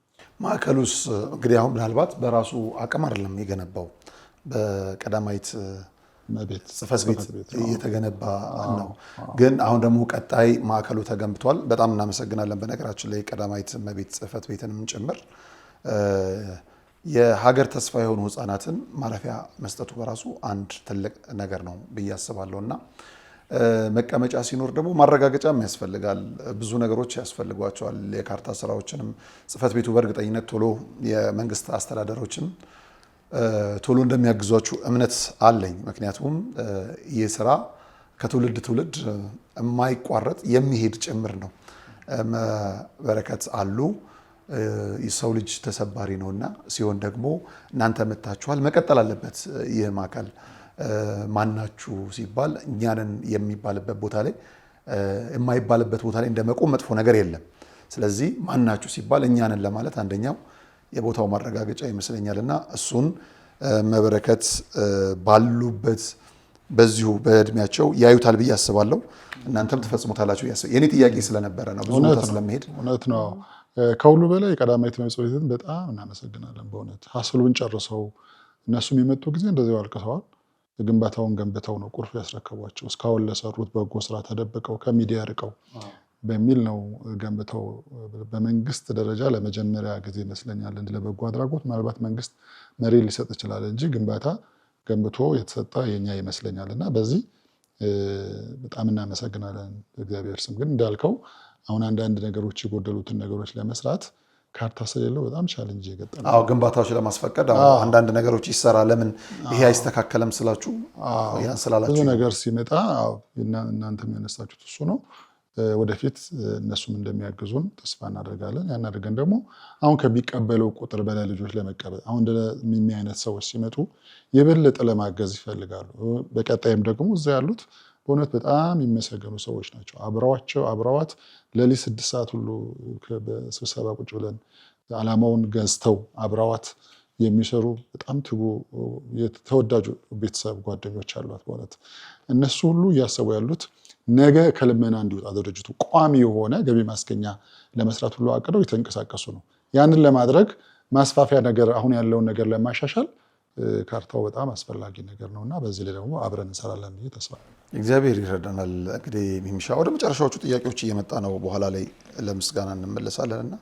ማዕከሉስ እንግዲህ አሁን ምናልባት በራሱ አቅም አይደለም የገነባው፣ በቀዳማዊት እመቤት ጽሕፈት ቤት እየተገነባ ነው። ግን አሁን ደግሞ ቀጣይ ማዕከሉ ተገንብቷል። በጣም እናመሰግናለን። በነገራችን ላይ ቀዳማዊት እመቤት ጽሕፈት ቤትንም ጭምር የሀገር ተስፋ የሆኑ ህፃናትን ማረፊያ መስጠቱ በራሱ አንድ ትልቅ ነገር ነው ብዬ አስባለሁ። እና መቀመጫ ሲኖር ደግሞ ማረጋገጫም ያስፈልጋል። ብዙ ነገሮች ያስፈልጓቸዋል። የካርታ ስራዎችንም ጽሕፈት ቤቱ በእርግጠኝነት ቶሎ የመንግስት አስተዳደሮችን ቶሎ እንደሚያግዟችሁ እምነት አለኝ። ምክንያቱም ይህ ስራ ከትውልድ ትውልድ የማይቋረጥ የሚሄድ ጭምር ነው። በረከት አሉ። የሰው ልጅ ተሰባሪ ነውና ሲሆን ደግሞ እናንተ መታችኋል፣ መቀጠል አለበት። ይህ ማዕከል ማናችሁ ሲባል እኛንን የሚባልበት ቦታ ላይ የማይባልበት ቦታ ላይ እንደመቆም መጥፎ ነገር የለም። ስለዚህ ማናችሁ ሲባል እኛንን ለማለት አንደኛው የቦታው ማረጋገጫ ይመስለኛልና እሱን መበረከት ባሉበት በዚሁ በእድሜያቸው ያዩታል ብዬ አስባለሁ። እናንተም ትፈጽሙታላችሁ። የኔ ጥያቄ ስለነበረ ነው ብዙ ቦታ ስለመሄድ። እውነት ነው። ከሁሉ በላይ ቀዳማዊት እመቤት ቤትን በጣም እናመሰግናለን። በእውነት ሀስሉን ጨርሰው እነሱም የመጡ ጊዜ እንደዚያው አልቅሰዋል። ግንባታውን ገንብተው ነው ቁልፍ ያስረከቧቸው። እስካሁን ለሰሩት በጎ ስራ ተደብቀው ከሚዲያ ርቀው በሚል ነው ገንብተው በመንግስት ደረጃ ለመጀመሪያ ጊዜ ይመስለኛል ለበጎ አድራጎት ምናልባት መንግስት መሪ ሊሰጥ ይችላል እንጂ ግንባታ ገንብቶ የተሰጠ የኛ ይመስለኛል። እና በዚህ በጣም እናመሰግናለን። እግዚአብሔር ስም ግን እንዳልከው አሁን አንዳንድ ነገሮች የጎደሉትን ነገሮች ለመስራት ካርታ ስለሌለው በጣም ቻሌንጅ የገጠመ። ግንባታዎች ለማስፈቀድ አንዳንድ ነገሮች ይሰራ ለምን ይሄ አይስተካከለም ስላችሁ ያን ስላላችሁ ብዙ ነገር ሲመጣ እናንተም ያነሳችሁት እሱ ነው። ወደፊት እነሱም እንደሚያግዙን ተስፋ እናደርጋለን። ያን አድርገን ደግሞ አሁን ከሚቀበለው ቁጥር በላይ ልጆች ለመቀበል አሁን እንደሚ አይነት ሰዎች ሲመጡ የበለጠ ለማገዝ ይፈልጋሉ። በቀጣይም ደግሞ እዛ ያሉት በእውነት በጣም የሚመሰገኑ ሰዎች ናቸው። አብረዋት ሌሊት 6 ሰዓት ሁሉ በስብሰባ ቁጭ ብለን ዓላማውን ገዝተው አብረዋት የሚሰሩ በጣም ትጉ የተወዳጁ ቤተሰብ ጓደኞች አሏት። በእውነት እነሱ ሁሉ እያሰቡ ያሉት ነገ ከልመና እንዲወጣ ድርጅቱ ቋሚ የሆነ ገቢ ማስገኛ ለመስራት ሁሉ አቅደው የተንቀሳቀሱ ነው። ያንን ለማድረግ ማስፋፊያ ነገር አሁን ያለውን ነገር ለማሻሻል ካርታው በጣም አስፈላጊ ነገር ነውና በዚህ ላይ ደግሞ አብረን እንሰራለን ብዬ ተስፋ እግዚአብሔር ይረዳናል። እንግዲህ ሚሚሻ ወደ መጨረሻዎቹ ጥያቄዎች እየመጣ ነው። በኋላ ላይ ለምስጋና እንመለሳለንና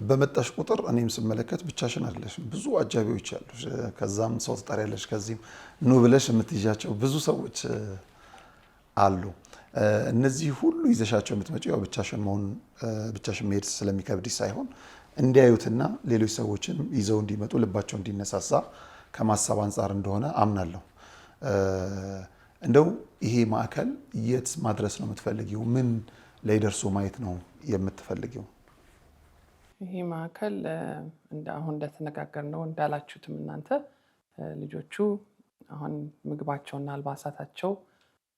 በመጣሽ ቁጥር እኔም ስመለከት ብቻሽን አይደለሽም፣ ብዙ አጃቢዎች አሉሽ። ከዛም ሰው ትጠሪያለሽ፣ ከዚህም ኑ ብለሽ የምትይዣቸው ብዙ ሰዎች አሉ። እነዚህ ሁሉ ይዘሻቸው የምትመጪው ያው ብቻሽን መሄድ ስለሚከብድ ሳይሆን እንዲያዩትና ሌሎች ሰዎችን ይዘው እንዲመጡ ልባቸው እንዲነሳሳ ከማሰብ አንጻር እንደሆነ አምናለሁ። እንደው ይሄ ማዕከል የት ማድረስ ነው የምትፈልጊው? ምን ላይ ደርሶ ማየት ነው የምትፈልጊው? ይሄ ማዕከል አሁን እንደተነጋገርነው እንዳላችሁትም እናንተ ልጆቹ አሁን ምግባቸውና አልባሳታቸው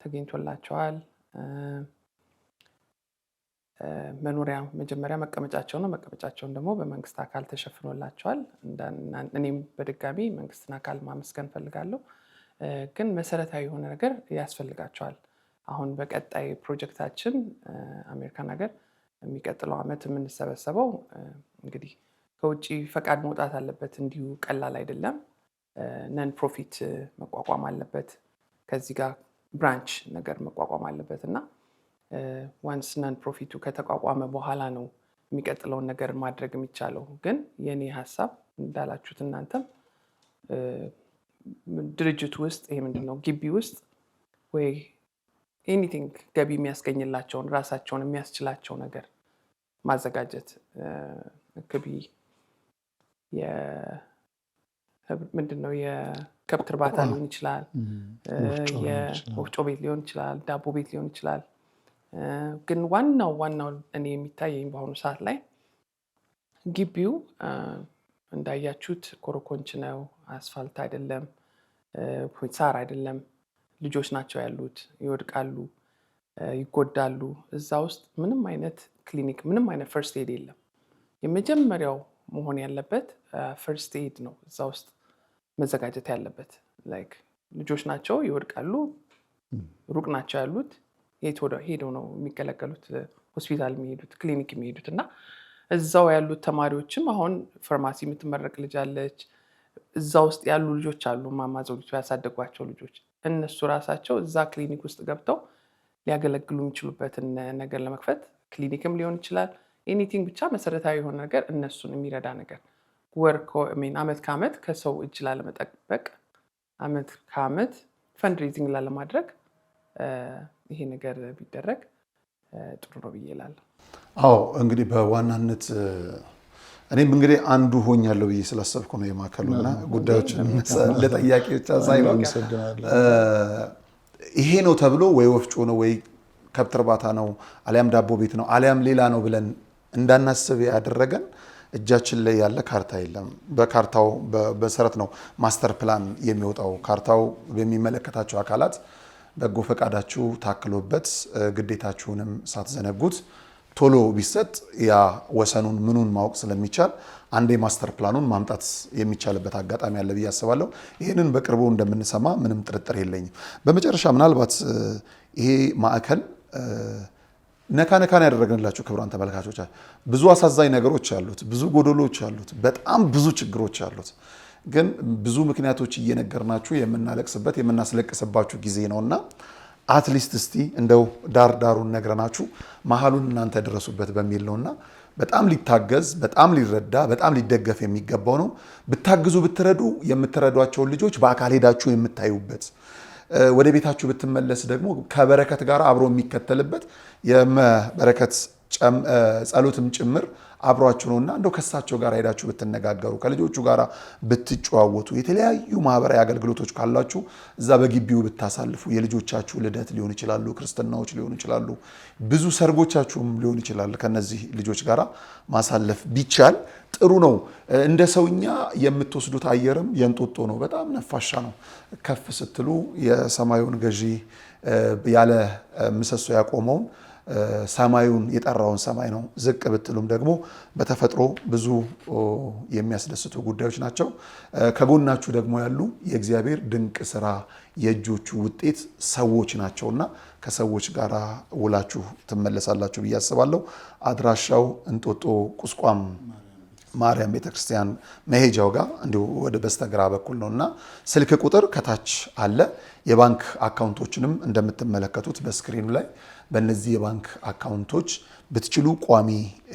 ተገኝቶላቸዋል። መኖሪያ መጀመሪያ መቀመጫቸው ነው። መቀመጫቸውን ደግሞ በመንግስት አካል ተሸፍኖላቸዋል። እኔም በድጋሚ መንግስትን አካል ማመስገን ፈልጋለሁ። ግን መሰረታዊ የሆነ ነገር ያስፈልጋቸዋል። አሁን በቀጣይ ፕሮጀክታችን አሜሪካን ሀገር የሚቀጥለው ዓመት የምንሰበሰበው እንግዲህ ከውጭ ፈቃድ መውጣት አለበት። እንዲሁ ቀላል አይደለም። ነን ፕሮፊት መቋቋም አለበት። ከዚህ ጋር ብራንች ነገር መቋቋም አለበት እና ዋንስ ነን ፕሮፊቱ ከተቋቋመ በኋላ ነው የሚቀጥለውን ነገር ማድረግ የሚቻለው። ግን የኔ ሀሳብ እንዳላችሁት እናንተም ድርጅቱ ውስጥ ይሄ ምንድነው ግቢ ውስጥ ወይ ኤኒቲንግ ገቢ የሚያስገኝላቸውን ራሳቸውን የሚያስችላቸው ነገር ማዘጋጀት ግቢ ምንድነው የከብት እርባታ ሊሆን ይችላል፣ የወፍጮ ቤት ሊሆን ይችላል፣ ዳቦ ቤት ሊሆን ይችላል። ግን ዋናው እኔ የሚታየኝ በአሁኑ ሰዓት ላይ ግቢው እንዳያችሁት ኮረኮንች ነው፣ አስፋልት አይደለም፣ ሳር አይደለም። ልጆች ናቸው ያሉት፣ ይወድቃሉ፣ ይጎዳሉ። እዛ ውስጥ ምንም አይነት ክሊኒክ ምንም አይነት ፈርስት ኤድ የለም። የመጀመሪያው መሆን ያለበት ፈርስት ኤድ ነው እዛ ውስጥ መዘጋጀት ያለበት። ላይክ ልጆች ናቸው ይወድቃሉ፣ ሩቅ ናቸው ያሉት፣ የት ሄደው ነው የሚገለገሉት? ሆስፒታል የሚሄዱት፣ ክሊኒክ የሚሄዱት እና እዛው ያሉት ተማሪዎችም አሁን ፋርማሲ የምትመረቅ ልጅ አለች። እዛ ውስጥ ያሉ ልጆች አሉ፣ እማማ ዘውዲቱ ያሳደጓቸው ልጆች። እነሱ ራሳቸው እዛ ክሊኒክ ውስጥ ገብተው ሊያገለግሉ የሚችሉበትን ነገር ለመክፈት ክሊኒክም ሊሆን ይችላል፣ ኤኒቲንግ ብቻ መሰረታዊ የሆነ ነገር እነሱን የሚረዳ ነገር አመት ከአመት ከሰው እጅ ላለመጠበቅ አመት ከአመት ፈንድሬዚንግ ላለማድረግ ይሄ ነገር ቢደረግ ጥሩ ነው ብዬ እላለሁ። አዎ እንግዲህ በዋናነት እኔም እንግዲህ አንዱ ሆኛለሁ ብዬ ስላሰብኩ ነው የማዕከሉና ጉዳዮችን ለጥያቄ ብቻ ሳይሆን ይሄ ነው ተብሎ ወይ ወፍጮ ነው ወይ ከብት እርባታ ነው አሊያም ዳቦ ቤት ነው አሊያም ሌላ ነው ብለን እንዳናስብ ያደረገን እጃችን ላይ ያለ ካርታ የለም። በካርታው በመሰረት ነው ማስተር ፕላን የሚወጣው። ካርታው በሚመለከታቸው አካላት በጎ ፈቃዳችሁ ታክሎበት ግዴታችሁንም ሳትዘነጉት ቶሎ ቢሰጥ ያ ወሰኑን ምኑን ማወቅ ስለሚቻል አንዴ ማስተር ፕላኑን ማምጣት የሚቻልበት አጋጣሚ አለ ብዬ አስባለሁ። ይህንን በቅርቡ እንደምንሰማ ምንም ጥርጥር የለኝም። በመጨረሻ ምናልባት ይሄ ማዕከል ነካነካን ያደረግንላችሁ ክቡራን ተመልካቾች ብዙ አሳዛኝ ነገሮች አሉት፣ ብዙ ጎደሎች አሉት፣ በጣም ብዙ ችግሮች አሉት። ግን ብዙ ምክንያቶች እየነገርናችሁ የምናለቅስበት የምናስለቅስባችሁ ጊዜ ነውና አትሊስት እስቲ እንደው ዳር ዳሩን ነግረናችሁ መሀሉን እናንተ ደረሱበት በሚል ነውና በጣም ሊታገዝ በጣም ሊረዳ በጣም ሊደገፍ የሚገባው ነው። ብታግዙ ብትረዱ የምትረዷቸውን ልጆች በአካል ሄዳችሁ የምታዩበት ወደ ቤታችሁ ብትመለስ ደግሞ ከበረከት ጋር አብሮ የሚከተልበት የበረከት ጸሎትም ጭምር አብሯችሁ ነውና እንደው ከሳቸው ጋር ሄዳችሁ ብትነጋገሩ ከልጆቹ ጋር ብትጨዋወቱ የተለያዩ ማህበራዊ አገልግሎቶች ካላችሁ እዛ በግቢው ብታሳልፉ የልጆቻችሁ ልደት ሊሆን ይችላሉ፣ ክርስትናዎች ሊሆኑ ይችላሉ፣ ብዙ ሰርጎቻችሁም ሊሆን ይችላል። ከነዚህ ልጆች ጋር ማሳለፍ ቢቻል ጥሩ ነው። እንደ ሰውኛ የምትወስዱት አየርም የእንጦጦ ነው፣ በጣም ነፋሻ ነው። ከፍ ስትሉ የሰማዩን ገዢ ያለ ምሰሶ ያቆመውን ሰማዩን የጠራውን ሰማይ ነው። ዝቅ ብትሉም ደግሞ በተፈጥሮ ብዙ የሚያስደስቱ ጉዳዮች ናቸው። ከጎናችሁ ደግሞ ያሉ የእግዚአብሔር ድንቅ ስራ የእጆቹ ውጤት ሰዎች ናቸውና ከሰዎች ጋር ውላችሁ ትመለሳላችሁ ብዬ አስባለሁ። አድራሻው እንጦጦ ቁስቋም ማርያም ቤተክርስቲያን መሄጃው ጋር እንዲሁ ወደ በስተግራ በኩል ነውና ስልክ ቁጥር ከታች አለ። የባንክ አካውንቶችንም እንደምትመለከቱት በስክሪኑ ላይ በእነዚህ የባንክ አካውንቶች ብትችሉ ቋሚ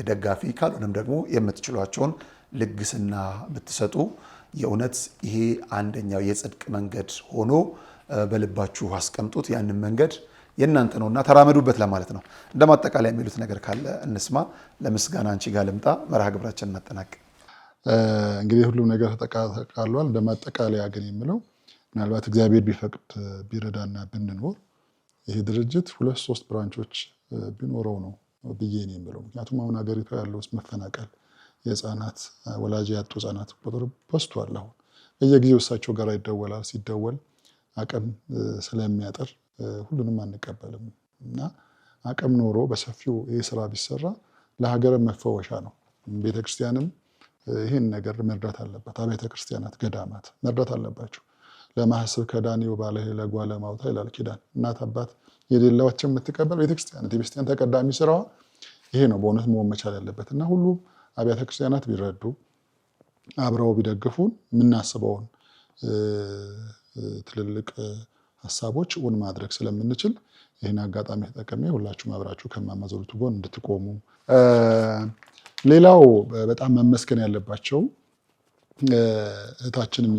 ደጋፊ ካልሆነም ደግሞ የምትችሏቸውን ልግስና ብትሰጡ የእውነት ይሄ አንደኛው የጽድቅ መንገድ ሆኖ በልባችሁ አስቀምጡት። ያንን መንገድ የእናንተ ነውና ተራመዱበት ለማለት ነው። እንደማጠቃለያ የሚሉት ነገር ካለ እንስማ። ለምስጋና አንቺ ጋር ልምጣ። መርሃ ግብራችንን እናጠናቅ። እንግዲህ ሁሉም ነገር ተጠቃሏል። እንደማጠቃለያ ግን የምለው ምናልባት እግዚአብሔር ቢፈቅድ ቢረዳና ብንኖር ይሄ ድርጅት 2-3 ብራንቾች ቢኖረው ነው ብዬ ነው የምለው። ምክንያቱም አሁን ሀገሪቷ ያለው መፈናቀል የህፃናት ወላጅ ያጡ ህፃናት ቁጥር በዝቷል። አሁን በየጊዜው እሳቸው ጋር ይደወላል። ሲደወል አቅም ስለሚያጠር ሁሉንም አንቀበልም እና አቅም ኖሮ በሰፊው ይህ ስራ ቢሰራ ለሀገር መፈወሻ ነው። ቤተክርስቲያንም ይህን ነገር መርዳት አለባት። አብያተ ክርስቲያናት ገዳማት መርዳት አለባቸው። ለማህስብ ከዳኒው ባለ ለጓ ለማውታ ይላል ኪዳን። እናት አባት የሌላቸው የምትቀበል ቤተክርስቲያን የቤተክርስቲያን ተቀዳሚ ስራዋ ይሄ ነው በእውነት መሆን መቻል ያለበት እና ሁሉም አብያተ ክርስቲያናት ቢረዱ አብረው ቢደግፉን የምናስበውን ትልልቅ ሀሳቦች እውን ማድረግ ስለምንችል ይህን አጋጣሚ ተጠቅሜ ሁላችሁም አብራችሁ ከእማማ ዘውዲቱ ጎን እንድትቆሙ። ሌላው በጣም መመስገን ያለባቸው እህታችንም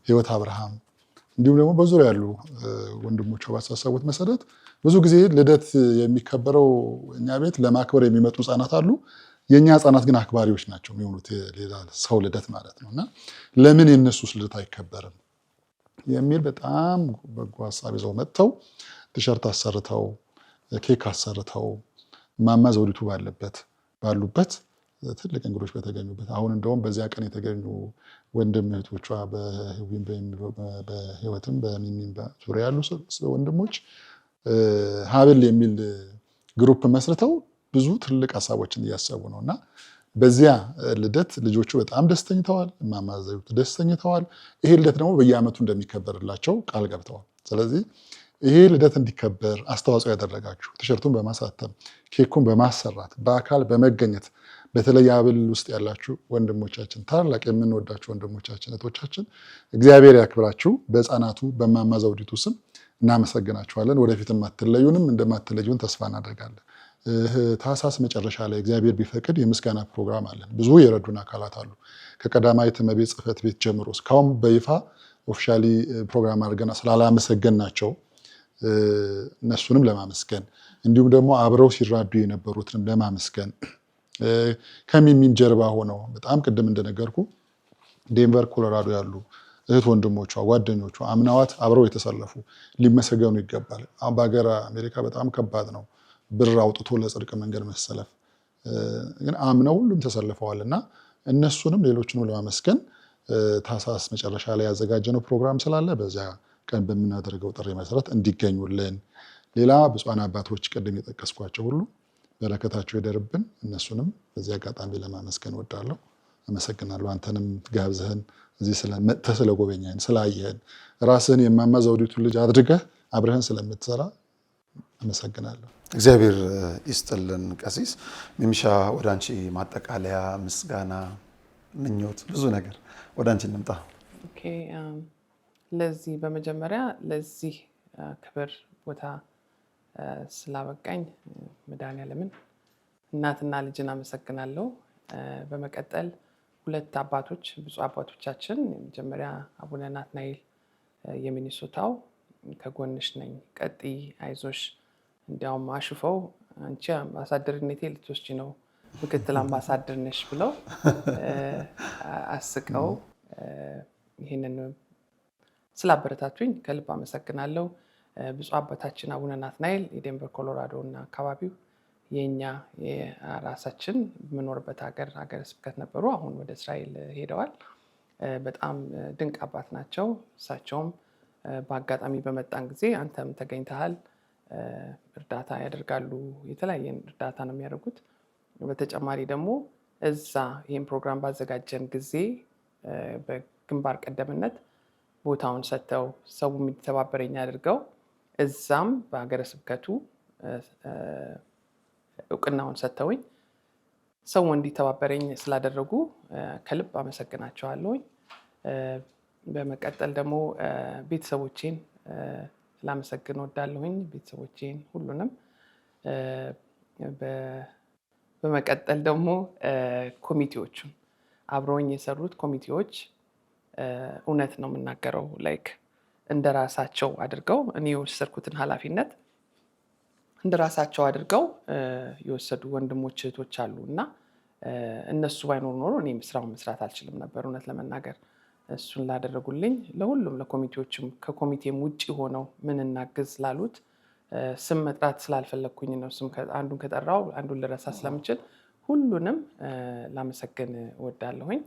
ህይወት አብርሃም እንዲሁም ደግሞ በዙሪያ ያሉ ወንድሞቿ ባሳሰቡት መሰረት ብዙ ጊዜ ልደት የሚከበረው እኛ ቤት ለማክበር የሚመጡ ህፃናት አሉ። የኛ ህፃናት ግን አክባሪዎች ናቸው የሚሆኑት ሌላ ሰው ልደት ማለት ነውና ለምን የነሱስ ልደት አይከበርም የሚል በጣም በጎ ሀሳብ ይዘው መጥተው ቲሸርት አሰርተው ኬክ አሰርተው እማማ ዘውዲቱ ባሉበት ትልቅ እንግዶች በተገኙበት አሁን እንደውም በዚያ ቀን የተገኙ ወንድም እህቶቿ በህይወትም በሚሚም ዙሪያ ያሉ ወንድሞች ሀብል የሚል ግሩፕ መስርተው ብዙ ትልቅ ሀሳቦችን እያሰቡ ነውና በዚያ ልደት ልጆቹ በጣም ደስተኝተዋል። እማማ ዘውዲቱ ደስተኝተዋል። ይሄ ልደት ደግሞ በየዓመቱ እንደሚከበርላቸው ቃል ገብተዋል። ስለዚህ ይሄ ልደት እንዲከበር አስተዋጽኦ ያደረጋችሁ ቲሸርቱን በማሳተም ኬኩን በማሰራት በአካል በመገኘት በተለይ አብል ውስጥ ያላችሁ ወንድሞቻችን ታላቅ የምንወዳችሁ ወንድሞቻችን እህቶቻችን እግዚአብሔር ያክብራችሁ። በህፃናቱ በእማማ ዘውዲቱ ስም እናመሰግናችኋለን። ወደፊትም አትለዩንም፣ እንደማትለዩን ተስፋ እናደርጋለን። ታህሳስ መጨረሻ ላይ እግዚአብሔር ቢፈቅድ የምስጋና ፕሮግራም አለን። ብዙ የረዱን አካላት አሉ። ከቀዳማዊት እመቤት ጽሕፈት ቤት ጀምሮ እስካሁን በይፋ ኦፊሻሊ ፕሮግራም አድርገን ስላላመሰገንናቸው እነሱንም ለማመስገን እንዲሁም ደግሞ አብረው ሲራዱ የነበሩትንም ለማመስገን ከሚሚም ጀርባ ሆነው በጣም ቅድም እንደነገርኩ ዴንቨር ኮሎራዶ ያሉ እህት ወንድሞቿ ጓደኞቿ አምናዋት አብረው የተሰለፉ ሊመሰገኑ ይገባል። በሀገር አሜሪካ በጣም ከባድ ነው ብር አውጥቶ ለጽድቅ መንገድ መሰለፍ፣ ግን አምነው ሁሉም ተሰልፈዋልና እነሱንም ሌሎችንም ለማመስገን ታህሳስ መጨረሻ ላይ ያዘጋጀነው ፕሮግራም ስላለ በዚያ ቀን በምናደርገው ጥሪ መሰረት እንዲገኙልን፣ ሌላ ብፁዓን አባቶች ቅድም የጠቀስኳቸው ሁሉ በረከታቸው ይደርብን። እነሱንም በዚህ አጋጣሚ ለማመስገን ወዳለሁ። አመሰግናለሁ። አንተንም ጋብዘህን እዚህ መጥተህ ስለጎበኛህን ስላየህን ራስህን የማማ ዘውዲቱ ልጅ አድርገህ አብረህን ስለምትሰራ አመሰግናለሁ። እግዚአብሔር ይስጥልን። ቀሲስ ሚሚሻ ወደ አንቺ ማጠቃለያ፣ ምስጋና፣ ምኞት፣ ብዙ ነገር ወደ አንቺ እንምጣ። ኦኬ ለዚህ በመጀመሪያ ለዚህ ክብር ቦታ ስላበቃኝ መድኃኔዓለምን እናትና ልጅን አመሰግናለሁ። በመቀጠል ሁለት አባቶች ብፁዕ አባቶቻችን የመጀመሪያ አቡነ ናትናኤል የሚኒሶታው ከጎንሽ ነኝ ቀጥይ አይዞሽ እንዲያውም አሽፈው አንቺ አምባሳደርነቴ ልትወስጂ ነው ምክትል አምባሳደር ነሽ ብለው አስቀው ይህንን ስላበረታቱኝ ከልብ አመሰግናለሁ። ብፁዕ አባታችን አቡነ ናትናኤል የዴንቨር ኮሎራዶ እና አካባቢው የኛ የራሳችን የምኖርበት ሀገረ ስብከት ነበሩ። አሁን ወደ እስራኤል ሄደዋል። በጣም ድንቅ አባት ናቸው። እሳቸውም በአጋጣሚ በመጣን ጊዜ አንተም ተገኝተሃል፣ እርዳታ ያደርጋሉ። የተለያየ እርዳታ ነው የሚያደርጉት። በተጨማሪ ደግሞ እዛ ይህን ፕሮግራም ባዘጋጀን ጊዜ በግንባር ቀደምነት ቦታውን ሰጥተው ሰው የሚተባበረኝ አድርገው እዛም በሀገረ ስብከቱ እውቅናውን ሰጥተውኝ ሰው እንዲተባበረኝ ስላደረጉ ከልብ አመሰግናቸዋለሁኝ። በመቀጠል ደግሞ ቤተሰቦቼን ላመሰግን ወዳለሁኝ፣ ቤተሰቦቼን ሁሉንም። በመቀጠል ደግሞ ኮሚቴዎቹን አብረውኝ የሰሩት ኮሚቴዎች እውነት ነው የምናገረው ላይክ እንደ ራሳቸው አድርገው እኔ የወሰድኩትን ኃላፊነት እንደ ራሳቸው አድርገው የወሰዱ ወንድሞች እህቶች አሉ እና እነሱ ባይኖር ኖሮ እኔ ስራውን መስራት አልችልም ነበር እውነት ለመናገር። እሱን ላደረጉልኝ ለሁሉም ለኮሚቴዎችም ከኮሚቴም ውጭ ሆነው ምን እናግዝ ላሉት ስም መጥራት ስላልፈለግኩኝ ነው። ስም አንዱን ከጠራው አንዱን ልረሳ ስለምችል ሁሉንም ላመሰግን እወዳለሁኝ።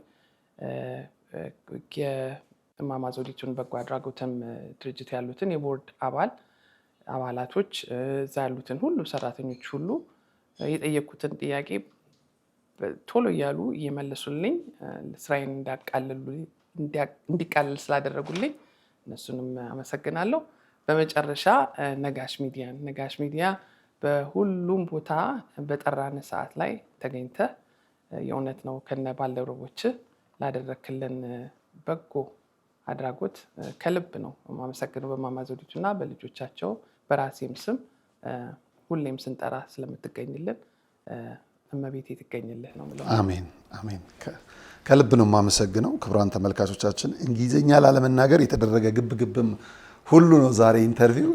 የእማማ ዘውዲቱን በጎ አድራጎትም ድርጅት ያሉትን የቦርድ አባላቶች እዛ ያሉትን ሁሉ ሰራተኞች ሁሉ የጠየኩትን ጥያቄ ቶሎ እያሉ እየመለሱልኝ ስራዬን እንዲቃለል ስላደረጉልኝ እነሱንም አመሰግናለሁ። በመጨረሻ ነጋሽ ሚዲያ በሁሉም ቦታ በጠራን ሰዓት ላይ ተገኝተህ የእውነት ነው ከነ ባልደረቦች ላደረክልን በጎ አድራጎት ከልብ ነው የማመሰግነው። በእማማ ዘውዲቱ እና በልጆቻቸው በራሴም ስም ሁሌም ስንጠራ ስለምትገኝልን እመቤቴ ትገኝልህ ነው የምለው። አሜን አሜን። ከልብ ነው የማመሰግነው። ክቡራን ተመልካቾቻችን እንግሊዝኛ ላለመናገር የተደረገ ግብግብም ሁሉ ነው ዛሬ ኢንተርቪው።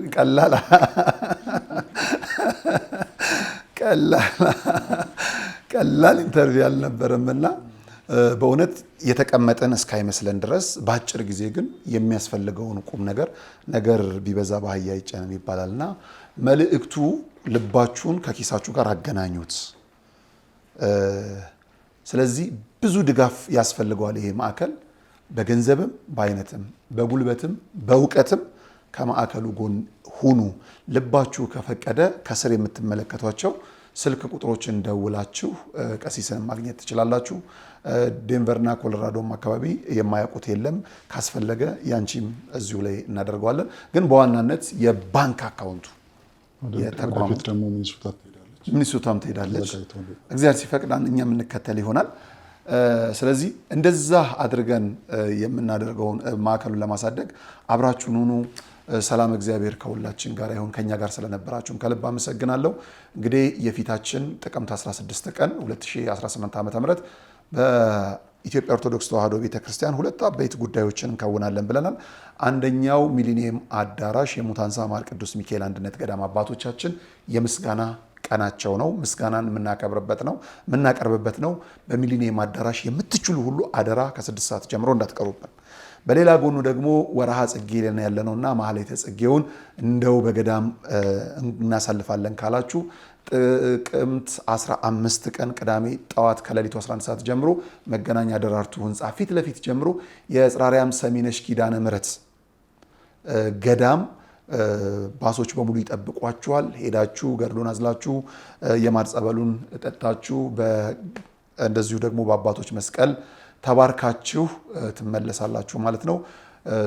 ቀላል ኢንተርቪው አልነበረም እና በእውነት የተቀመጠን እስካይመስለን ድረስ በአጭር ጊዜ ግን የሚያስፈልገውን ቁም ነገር ቢበዛ በአህያ አይጫንም ይባላልና መልእክቱ ልባችሁን ከኪሳችሁ ጋር አገናኙት። ስለዚህ ብዙ ድጋፍ ያስፈልገዋል። ይሄ ማዕከል በገንዘብም በአይነትም በጉልበትም በእውቀትም ከማዕከሉ ጎን ሁኑ። ልባችሁ ከፈቀደ ከስር የምትመለከቷቸው ስልክ ቁጥሮችን ደውላችሁ ቀሲስን ማግኘት ትችላላችሁ። ዴንቨርና ኮሎራዶም አካባቢ የማያውቁት የለም። ካስፈለገ ያንቺም እዚሁ ላይ እናደርገዋለን። ግን በዋናነት የባንክ አካውንቱ የተቋሙ ደግሞ ሚኒሶታም ትሄዳለች። እግዚአብሔር ሲፈቅዳን እኛ የምንከተል ይሆናል። ስለዚህ እንደዛ አድርገን የምናደርገውን ማዕከሉን ለማሳደግ አብራችሁን ሁኑ። ሰላም እግዚአብሔር ከሁላችን ጋር ይሁን። ከኛ ጋር ስለነበራችሁም ከልብ አመሰግናለሁ። እንግዲህ የፊታችን ጥቅምት 16 ቀን 2018 ዓ.ም ኢትዮጵያ ኦርቶዶክስ ተዋሕዶ ቤተክርስቲያን ሁለት አበይት ጉዳዮችን እንከውናለን ብለናል። አንደኛው ሚሊኒየም አዳራሽ የሙታንሳ ማር ቅዱስ ሚካኤል አንድነት ገዳም አባቶቻችን የምስጋና ቀናቸው ነው። ምስጋናን የምናቀርብበት ነው። በሚሊኒየም አዳራሽ የምትችሉ ሁሉ አደራ ከ6 ሰዓት ጀምሮ እንዳትቀሩብን። በሌላ ጎኑ ደግሞ ወርሃ ጽጌ ላይ ያለነውና ማህሌተ ጽጌውን እንደው በገዳም እናሳልፋለን ካላችሁ ጥቅምት 15 ቀን ቅዳሜ ጠዋት ከሌሊቱ 11 ሰዓት ጀምሮ መገናኛ ደራርቱ ህንፃ ፊት ለፊት ጀምሮ የጽራሪያም ሰሚነሽ ኪዳነ ምሕረት ገዳም ባሶች በሙሉ ይጠብቋችኋል። ሄዳችሁ ገድሉን አዝላችሁ የማር ጸበሉን ጠጣችሁ እንደዚሁ ደግሞ በአባቶች መስቀል ተባርካችሁ ትመለሳላችሁ ማለት ነው።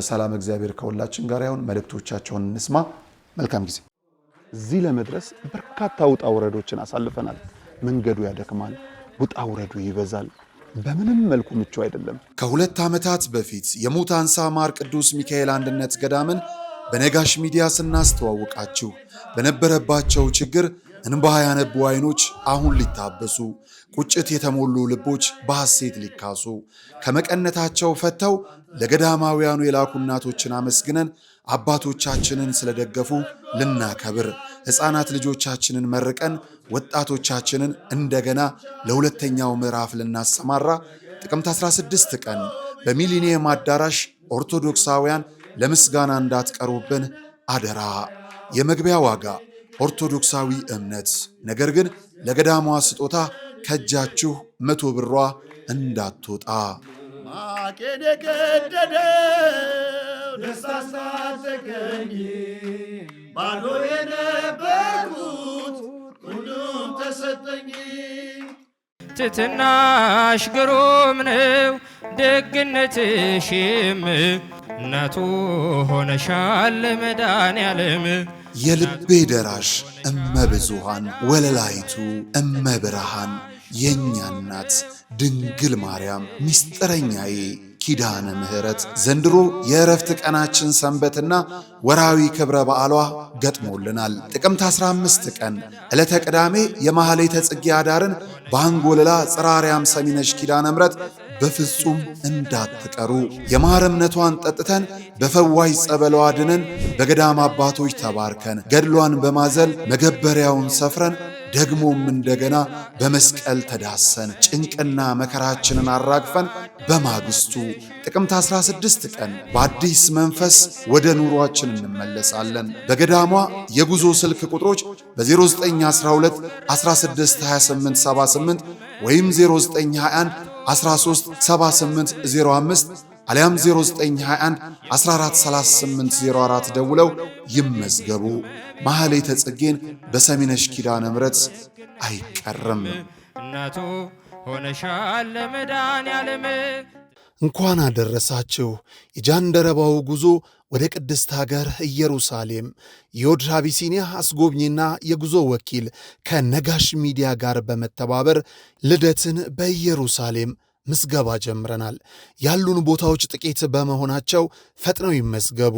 ሰላም እግዚአብሔር ከሁላችን ጋር ይሁን። መልእክቶቻቸውን እንስማ። መልካም ጊዜ። እዚህ ለመድረስ በርካታ ውጣ ውረዶችን አሳልፈናል። መንገዱ ያደክማል፣ ውጣ ውረዱ ይበዛል። በምንም መልኩ ምቹ አይደለም። ከ2 ዓመታት በፊት የሙታንሳ ማር ቅዱስ ሚካኤል አንድነት ገዳምን በነጋሽ ሚዲያ ስናስተዋውቃችሁ በነበረባቸው ችግር እንባ ያነቡ አይኖች አሁን ሊታበሱ፣ ቁጭት የተሞሉ ልቦች በሐሴት ሊካሱ፣ ከመቀነታቸው ፈተው ለገዳማውያኑ የላኩ እናቶችን አመስግነን አባቶቻችንን ስለደገፉ ልናከብር፣ ሕፃናት ልጆቻችንን መርቀን ወጣቶቻችንን እንደገና ለሁለተኛው ምዕራፍ ልናሰማራ ጥቅምት 16 ቀን በሚሊኒየም አዳራሽ ኦርቶዶክሳውያን ለምስጋና እንዳትቀሩብን አደራ። የመግቢያ ዋጋ ኦርቶዶክሳዊ እምነት፣ ነገር ግን ለገዳሟ ስጦታ ከእጃችሁ 100 ብሯ እንዳትወጣ። ማቄን የቀደደው ደስታ አስታጠቀኝ፣ ባዶ የነበርኩት ሁሉም ተሰጠኝ። ትትናሽ ግሩም ነው ደግነትሽም እናቱ ሆነሻል መድኃኔዓለም። የልቤ ደራሽ እመብዙሃን ወለላይቱ እመብርሃን የእኛ እናት ድንግል ማርያም ሚስጥረኛዬ ኪዳነ ምሕረት ዘንድሮ የእረፍት ቀናችን ሰንበትና ወራዊ ክብረ በዓሏ ገጥሞልናል። ጥቅምት 15 ቀን ዕለተ ቅዳሜ የማህሌተ ጽጌ አዳርን በአንጎለላ ጽራሪያም ሰሚነሽ ኪዳነ ምሕረት በፍጹም እንዳትቀሩ። የማር እምነቷን ጠጥተን በፈዋይ ጸበሏ ድነን በገዳም አባቶች ተባርከን ገድሏን በማዘል መገበሪያውን ሰፍረን ደግሞም እንደገና በመስቀል ተዳሰን ጭንቅና መከራችንን አራግፈን በማግስቱ ጥቅምት 16 ቀን በአዲስ መንፈስ ወደ ኑሯችን እንመለሳለን። በገዳሟ የጉዞ ስልክ ቁጥሮች በ0912 162878 ወይም 0921 137805 አሊያም 0921 143804 ደውለው ይመዝገቡ። ማህሌተ ጽጌን በሰሚነሽ ኪዳነ ምሕረት አይቀርም። እናቱ ሆነሻል መድኃኔዓለም። እንኳን አደረሳችሁ። የጃንደረባው ጉዞ ወደ ቅድስት ሀገር ኢየሩሳሌም የዮድ አቢሲኒያ አስጎብኚና የጉዞ ወኪል ከነጋሽ ሚዲያ ጋር በመተባበር ልደትን በኢየሩሳሌም ምዝገባ ጀምረናል። ያሉን ቦታዎች ጥቂት በመሆናቸው ፈጥነው ይመዝገቡ።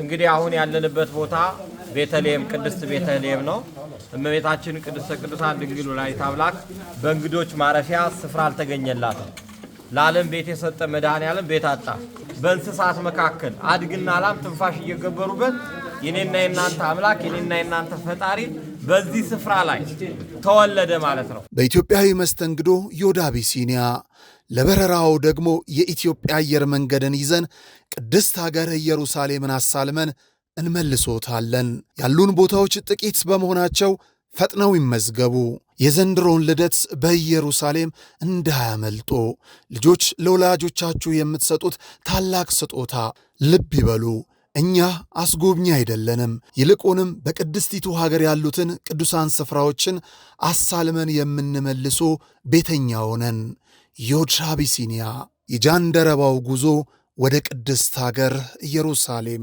እንግዲህ አሁን ያለንበት ቦታ ቤተልሔም ቅድስት ቤተልሔም ነው። እመቤታችን ቅድስተ ቅዱሳን ድንግል ወላዲተ አምላክ በእንግዶች ማረፊያ ስፍራ አልተገኘላትም። ለዓለም ቤት የሰጠ መድኃኔዓለም ቤት አጣ። በእንስሳት መካከል አድግና ላም ትንፋሽ እየገበሩበት የኔና የናንተ አምላክ የኔና የናንተ ፈጣሪ በዚህ ስፍራ ላይ ተወለደ ማለት ነው። በኢትዮጵያዊ መስተንግዶ ዮድ አቢሲኒያ ለበረራው ደግሞ የኢትዮጵያ አየር መንገድን ይዘን ቅድስት ሀገር ኢየሩሳሌምን አሳልመን እንመልሶታለን። ያሉን ቦታዎች ጥቂት በመሆናቸው ፈጥነው ይመዝገቡ። የዘንድሮውን ልደት በኢየሩሳሌም እንዳያመልጦ። ልጆች ለወላጆቻችሁ የምትሰጡት ታላቅ ስጦታ ልብ ይበሉ። እኛ አስጎብኚ አይደለንም። ይልቁንም በቅድስቲቱ ሀገር ያሉትን ቅዱሳን ስፍራዎችን አሳልመን የምንመልሶ ቤተኛ ሆነን። ዮድ አቢሲኒያ የጃንደረባው ጉዞ ወደ ቅድስት ሀገር ኢየሩሳሌም